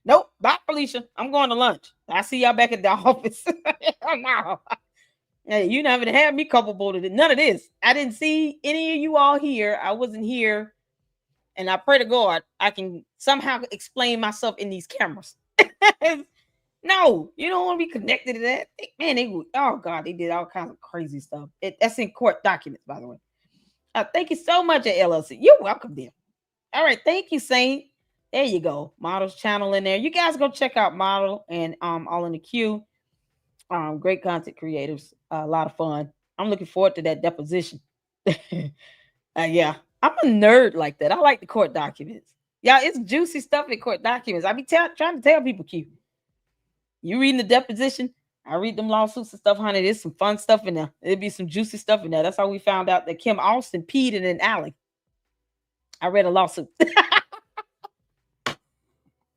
Nope, bye, Felicia. I'm going to lunch. I see y'all back at the office. No. Hey, you never had me culpable to none of this. I didn't see any of you all here. I wasn't here And I pray to God I can somehow explain myself in these cameras. No, you don't want to be connected to that. Man, oh God, they did all kinds of crazy stuff. That's in court documents, by the way. Thank you so much at LLC. You're welcome, dear. All right, thank you, Saint. There you go. Model's channel in there. You guys go check out Model and All in the Queue. Great content creators. A lot of fun. I'm looking forward to that deposition. Yeah, I'm a nerd like that. I like the court documents. Yeah, it's juicy stuff in court documents. I be trying to tell people, Q. You reading the deposition? I read them lawsuits and stuff, honey. There's some fun stuff in there. There'll be some juicy stuff in there. That's how we found out that Kim Austin peed in an alley. I read a lawsuit.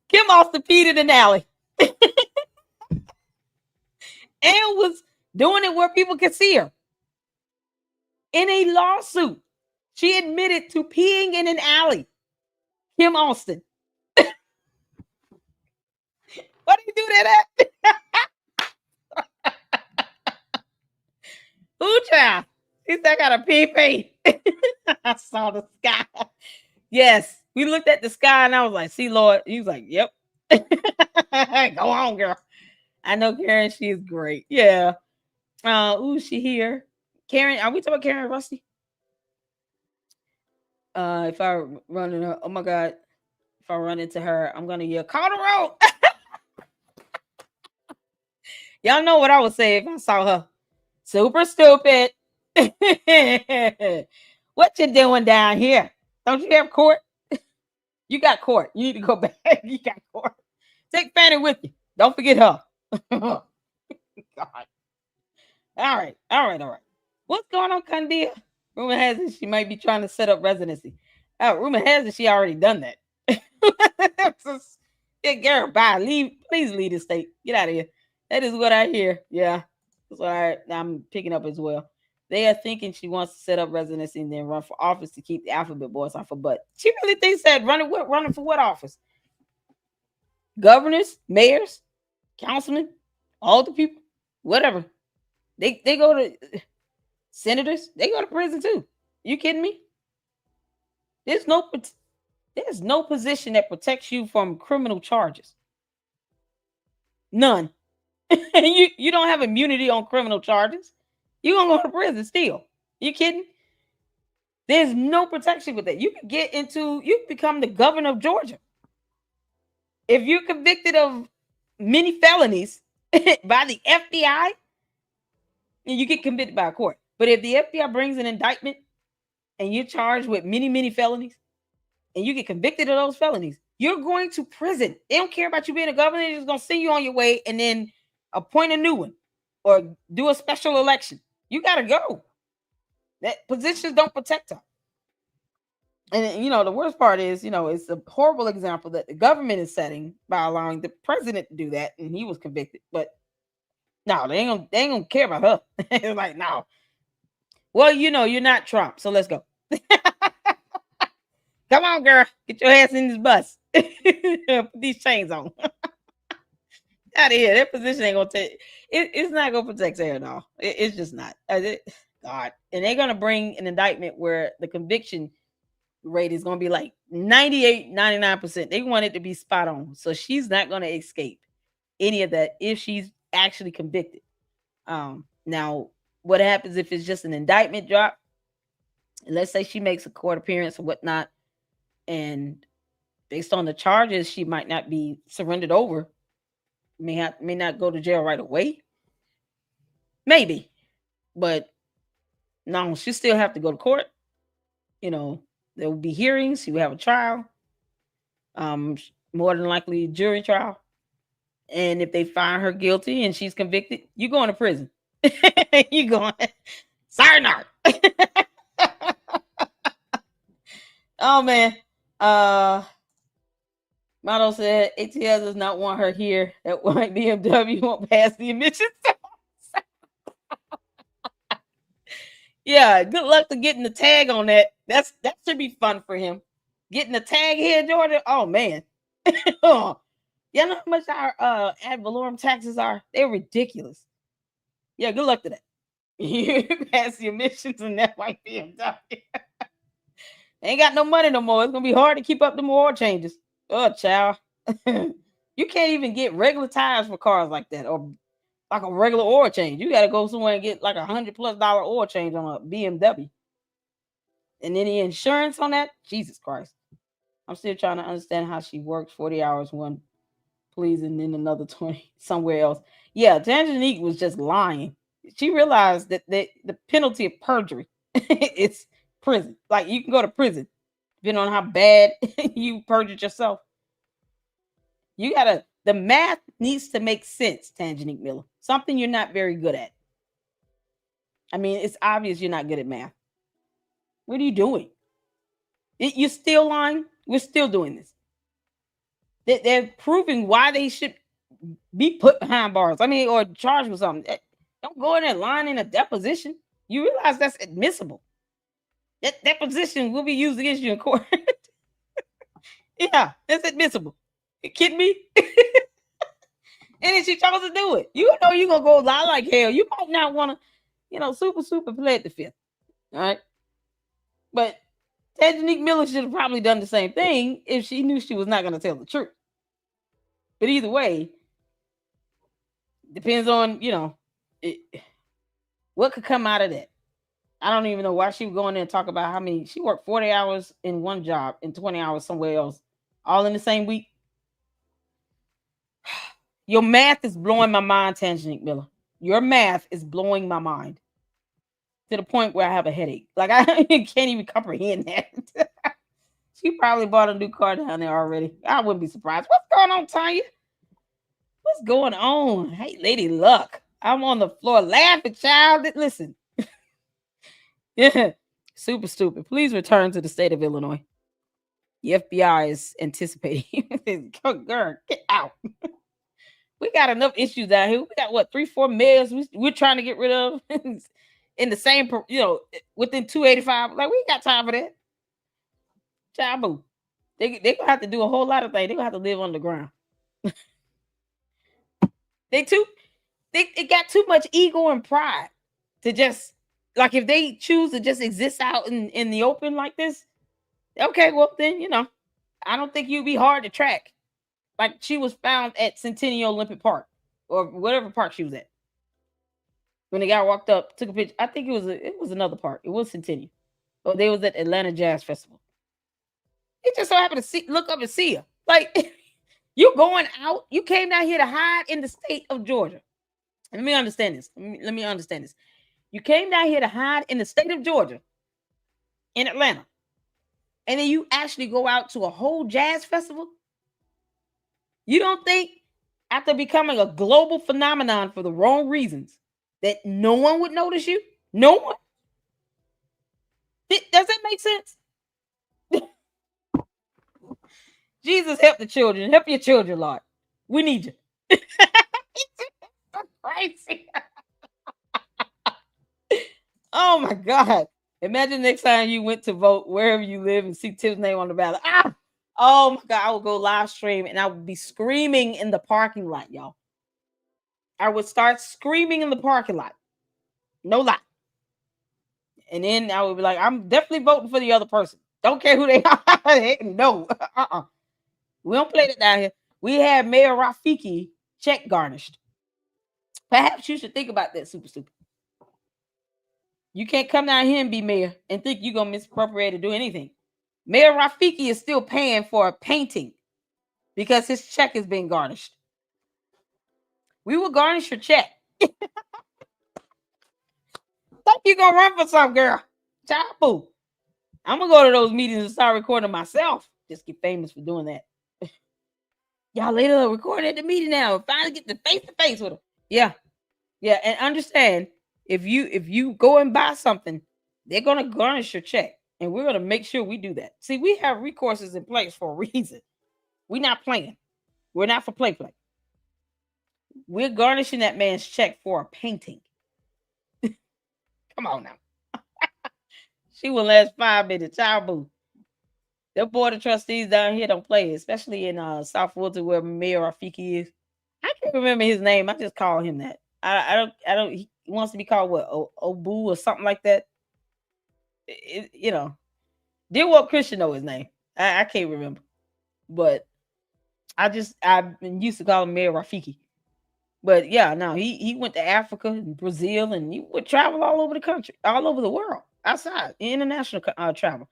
Kim Austin peed in an alley. And was doing it where people could see her. In a lawsuit, she admitted to peeing in an alley. Kim Austin. Why do you do that at? Ooh, child. He said, I got a pee. I saw the sky. Yes. We looked at the sky and I was like, see, Lord. He was like, yep. Go on, girl. I know Karen, she is great. Yeah. Ooh, she here. Karen, are we talking about Karen Rusty? If I run into her, oh my God. If I run into her, I'm gonna yell, call the road. Y'all know what I would say if I saw her. Super stupid. What you doing down here? Don't you have court? You got court. You need to go back. You got court. Take Fanny with you. Don't forget her. God. All right. What's going on, Candia? Rumor has it she might be trying to set up residency. Rumor has it she already done that. Get Garrett, bye. Please leave the state. Get out of here. That is what I hear. Yeah. That's what I'm picking up as well. They are thinking she wants to set up residency and then run for office to keep the alphabet boys off her butt. She really thinks that running for what office? Governors, mayors, councilmen, all the people, whatever. They go to senators. They go to prison too. You kidding me? There's no position that protects you from criminal charges. None. you don't have immunity on criminal charges. You're gonna go to prison still. You kidding? There's no protection with that. You become the governor of Georgia. If you're convicted of many felonies by the FBI, you get convicted by a court. But if the FBI brings an indictment and you're charged with many, many felonies and you get convicted of those felonies, you're going to prison. They don't care about you being a governor. They're just going to send you on your way and then appoint a new one or do a special election. You got to go. That positions don't protect her. And, the worst part is, it's a horrible example that the government is setting by allowing the president to do that. And he was convicted. But no, they ain't gonna care about her. It's like, no. Well, you're not Trump. So let's go. Come on, girl. Get your ass in this bus. Put these chains on. Out of here. That position ain't gonna take it's not gonna protect her at all. It's just not. God. And they're gonna bring an indictment where the conviction rate is gonna be like 98, 99%. They want it to be spot on. So she's not gonna escape any of that if she's actually convicted. Now, what happens if it's just an indictment drop? And let's say she makes a court appearance or whatnot, and based on the charges, she might not be surrendered over. May not go to jail right away. Maybe. But no, she still have to go to court. There will be hearings. She will have a trial. More than likely a jury trial. And if they find her guilty and she's convicted, you going to prison. You going. Sorry, not. Oh man. Motto said ATL does not want her here. That white BMW won't pass the emissions. Yeah, good luck to getting the tag on that. That should be fun for him. Getting the tag here, Georgia. Oh man. You know how much our ad valorem taxes are? They're ridiculous. Yeah, good luck to that. You pass the emissions in that white BMW. Ain't got no money no more. It's gonna be hard to keep up the oil changes. Oh, child. You can't even get regular tires for cars like that, or like a regular oil change. You got to go somewhere and get like $100+ oil change on a BMW. And then the insurance on that, Jesus Christ. I'm still trying to understand how she worked 40 hours one please and then another 20 somewhere else. Yeah, Tangenique was just lying. She realized that the penalty of perjury is prison. Like, you can go to prison depending on how bad you perjured yourself. You gotta, the math needs to make sense, Tangenique Miller. Something you're not very good at. I mean, it's obvious you're not good at math. What are you doing? You're still lying. We're still doing this. They're proving why they should be put behind bars. I mean, or charged with something. Don't go in there lying in a deposition. You realize that's admissible. That deposition will be used against you in court. Yeah, that's admissible. You kidding me? And then she chose to do it. You know you're going to go lie like hell. You might not want to, super plead the fifth. All right? But Tangenique Miller should have probably done the same thing if she knew she was not going to tell the truth. But either way, depends on, what could come out of that. I don't even know why she would go in there and talk about how many. She worked 40 hours in one job and 20 hours somewhere else, all in the same week. Your math is blowing my mind, Tangenique Miller. Your math is blowing my mind to the point where I have a headache. Like, I can't even comprehend that. She probably bought a new car down there already. I wouldn't be surprised. What's going on, Tanya? What's going on? Hey, Lady Luck. I'm on the floor laughing, child. Listen. Yeah. Super stupid. Please return to the state of Illinois. The FBI is anticipating. Girl, get out. We got enough issues down here. We got what, 3-4 mayors we're trying to get rid of in the same, within 285. Like, we ain't got time for that. Child boo. They gonna have to do a whole lot of things. They gonna have to live underground. It got too much ego and pride to just, like, if they choose to just exist out in the open like this, okay, well then, I don't think you'd be hard to track. Like, she was found at Centennial Olympic Park or whatever park she was at. When the guy walked up, took a picture. I think it was another park. It was Centennial. Or they was at Atlanta Jazz Festival. It just so happened to look up and see her. Like, you going out, you came down here to hide in the state of Georgia. Let me understand this. Let me understand this. You came down here to hide in the state of Georgia, in Atlanta, and then you actually go out to a whole jazz festival? You don't think, after becoming a global phenomenon for the wrong reasons, that no one would notice you? No one? Does that make sense? Jesus, help the children. Help your children, Lord. We need you. Crazy. Oh my God. Imagine next time you went to vote wherever you live and see Tim's name on the ballot. Oh my God. I would go live stream and I would be screaming in the parking lot, y'all. I would start screaming in the parking lot. No lie. And then I would be like, I'm definitely voting for the other person. Don't care who they are. No. We don't play that down here. We have Mayor Rafiki check garnished. Perhaps you should think about that, super stupid. You can't come down here and be mayor and think you're going to misappropriate or do anything. Mayor Rafiki is still paying for a painting because his check is being garnished. We will garnish your check. Think you're going to run for some, girl. Child boo. I'm going to go to those meetings and start recording myself. Just get famous for doing that. Y'all later recording at the meeting now. Finally get the face-to-face with them. Yeah. Yeah, and understand, if you go and buy something, they're going to garnish your check. And we're going to make sure we do that. See, we have recourses in place for a reason. We're not playing. We're not for play. We're garnishing that man's check for a painting. Come on now. She will last 5 minutes. Child boo. The board of trustees down here don't play, especially in South Fulton where Mayor Rafiki is. I can't remember his name. I just call him that. I don't. He wants to be called what? Obu or something like that. Dear what Christian know his name? I can't remember. But I've been used to call him Mayor Rafiki. But yeah, no, he went to Africa and Brazil, and he would travel all over the country, all over the world, outside international travel.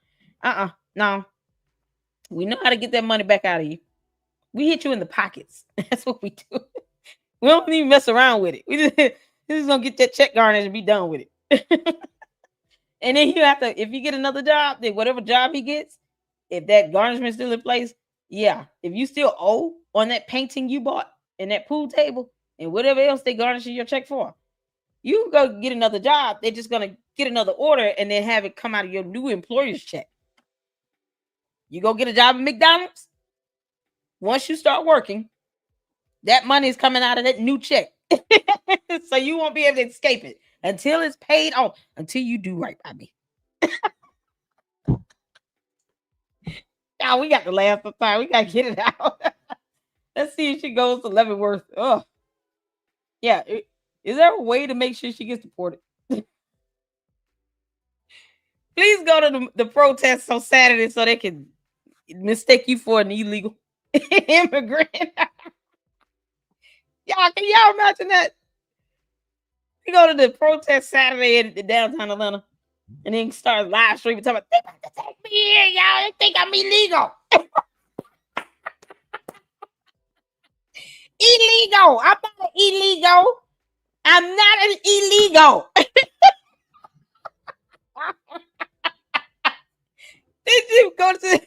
No, we know how to get that money back out of you. We hit you in the pockets. That's what we do. We don't even mess around with it. We just gonna get that check garnished and be done with it. And then you have to, if you get another job, then whatever job he gets, if that garnishment still in place, yeah. If you still owe on that painting you bought and that pool table and whatever else they garnishing your check for, you go get another job. They're just gonna get another order and then have it come out of your new employer's check. You go get a job at McDonald's. Once you start working, that money is coming out of that new check. So you won't be able to escape it until it's paid off, until you do right by me. Now we got to laugh sometime. We got to get it out. Let's see if she goes to Leavenworth. Oh, yeah. Is there a way to make sure she gets deported? Please go to the protests on Saturday so they can mistake you for an illegal immigrant. Y'all, can y'all imagine that? You go to the protest Saturday in downtown Atlanta and then start live streaming talking about, they about to take me here, y'all. They think I'm illegal. Illegal. I'm not illegal. I'm not an illegal. Did you go to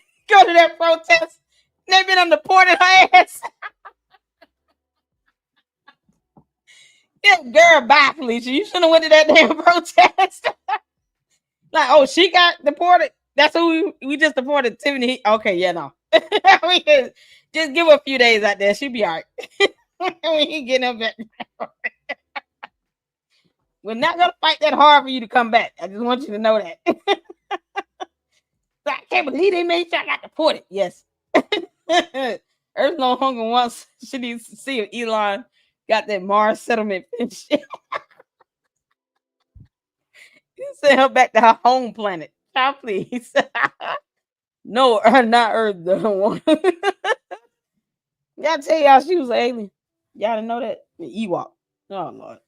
that protest? They've been on the port of her ass. Yeah, girl, bye, Felicia. You shouldn't have went to that damn protest. Like, oh, she got deported. That's who we just deported. Tiffany. Okay, yeah, no. We can just give her a few days out there. She'll be all right. We ain't getting her back. We're not gonna fight that hard for you to come back. I just want you to know that. So I can't believe they made sure I got deported. Yes. Earth no hunger once. She needs to see if Elon got that Mars settlement finished. You send her back to her home planet. Child, please. No, not Earth, the one. Y'all tell y'all she was an alien. Y'all didn't know that? The Ewok. Oh, Lord.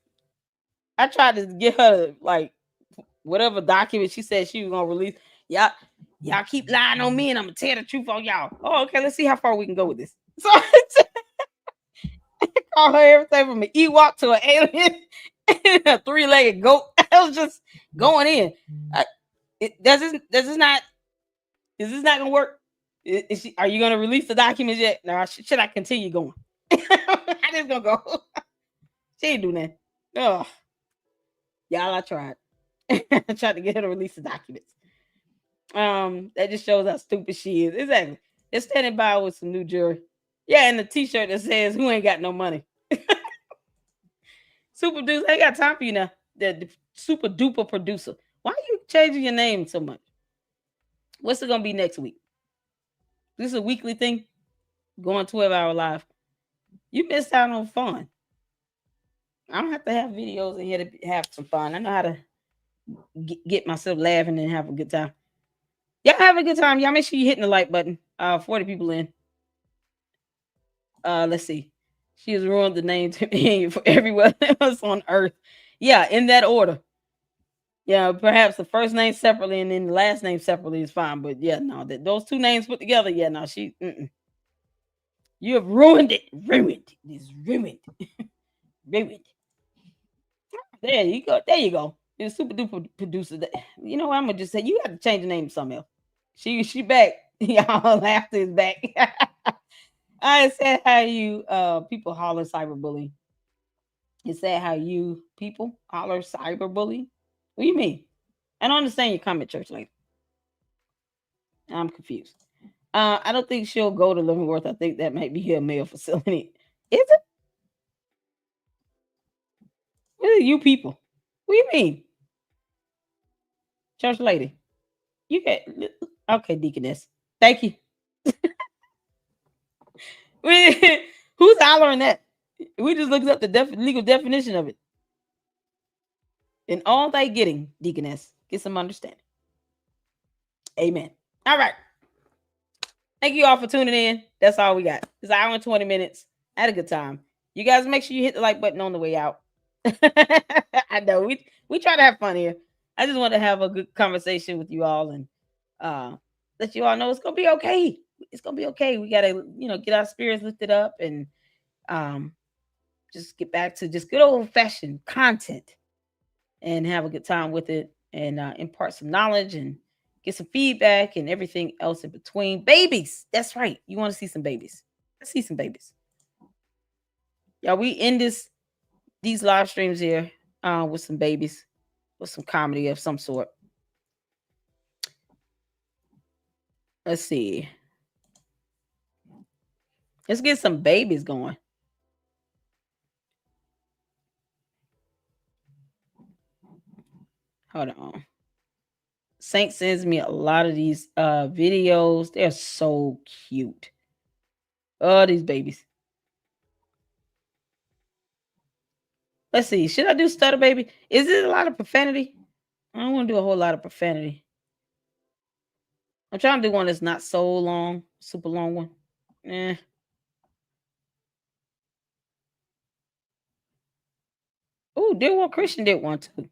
I tried to get her, like, whatever document she said she was going to release. Y'all keep lying on me and I'm going to tell the truth on y'all. Oh, okay, let's see how far we can go with this. So I call her everything from an Ewok to an alien and a three-legged goat. I was just going in. Does this not gonna work? Are you gonna release the documents yet? No, should I continue going? I just gonna go. She ain't doing that. Oh, y'all, I tried. I tried to get her to release the documents. That just shows how stupid she is. Exactly. They're standing by with some new jewelry. Yeah, and the t-shirt that says "Who ain't got no money." Super Duper, I ain't got time for you now. The super duper producer. Why are you changing your name so much? What's it gonna be next week? This is a weekly thing. Going 12-hour live. You missed out on fun. I don't have to have videos in here to have some fun. I know how to get myself laughing and have a good time. Y'all have a good time. Y'all make sure you hitting the like button. 40 people in. Let's see. She has ruined the name to me for everyone else on earth. Yeah, in that order. Yeah, perhaps the first name separately and then the last name separately is fine. But yeah, no, those two names put together, yeah, no, she. You have ruined it. Ruined. It's ruined. Ruined. There you go. There you go. You're a super duper producer. You know what? I'm gonna just say you got to change the name to something else. She back. Y'all laughter is back. I said how you people holler cyberbullying. It said how you people holler cyberbullying. What do you mean? I don't understand your comment, church lady. I'm confused. I don't think she'll go to Leavenworth. I think that might be a male facility. Is it? What are you people? What do you mean? Church lady. You get okay, deaconess. Thank you. Who's hollering that? We just looked up the legal definition of it. And all they getting, deaconess, get some understanding. Amen. All right. Thank you all for tuning in. That's all we got. It's an hour and 20 minutes. I had a good time. You guys make sure you hit the like button on the way out. I know we try to have fun here. I just want to have a good conversation with you all and let you all know it's gonna be okay. It's gonna be okay. We gotta, get our spirits lifted up and just get back to just good old fashioned content and have a good time with it and impart some knowledge and get some feedback and everything else in between. Babies, that's right. You want to see some babies? Let's see some babies. Yeah, we end these live streams here with some babies, with some comedy of some sort. Let's see. Let's get some babies going. Hold on. Saint sends me a lot of these videos. They're so cute. Oh, these babies. Let's see. Should I do stutter baby? Is it a lot of profanity? I don't want to do a whole lot of profanity. I'm trying to do one that's not so long, super long one. Oh, Dear World Christian did one too.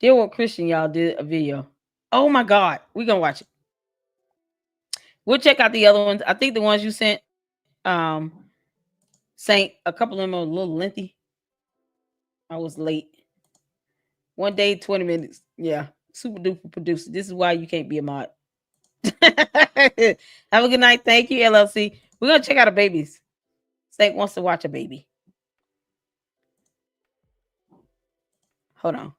Dear World Christian, y'all did a video. Oh my God. We're going to watch it. We'll check out the other ones. I think the ones you sent, Saint, a couple of them are a little lengthy. I was late. One day, 20 minutes. Yeah. Super duper producer. This is why you can't be a mod. Have a good night. Thank you, LLC. We're going to check out the babies. Saint wants to watch a baby. Hold on.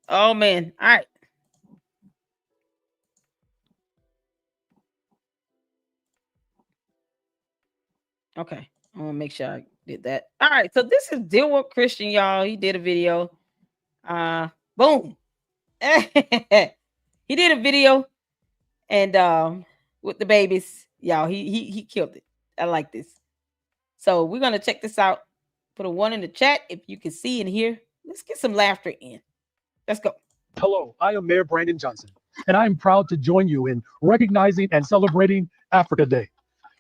Oh, man. All right. Okay. I want to make sure I did that. All right. So this is Deal with Christian, y'all. He did a video. Boom. He did a video and with the babies. Y'all, he killed it. I like this. So we're going to check this out. Put a 1 in the chat if you can see and hear. Let's get some laughter in. Let's go. Hello, I am Mayor Brandon Johnson, and I am proud to join you in recognizing and celebrating Africa Day.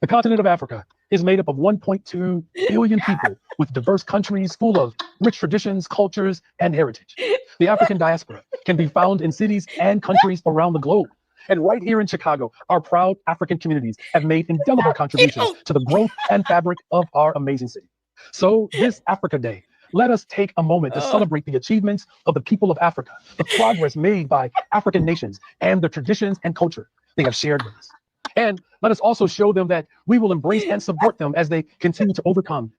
The continent of Africa is made up of 1.2 billion people with diverse countries full of rich traditions, cultures, and heritage. The African diaspora can be found in cities and countries around the globe. And right here in Chicago, our proud African communities have made indelible contributions to the growth and fabric of our amazing city. So this Africa Day, let us take a moment to celebrate the achievements of the people of Africa, the progress made by African nations, and the traditions and culture they have shared with us. And let us also show them that we will embrace and support them as they continue to overcome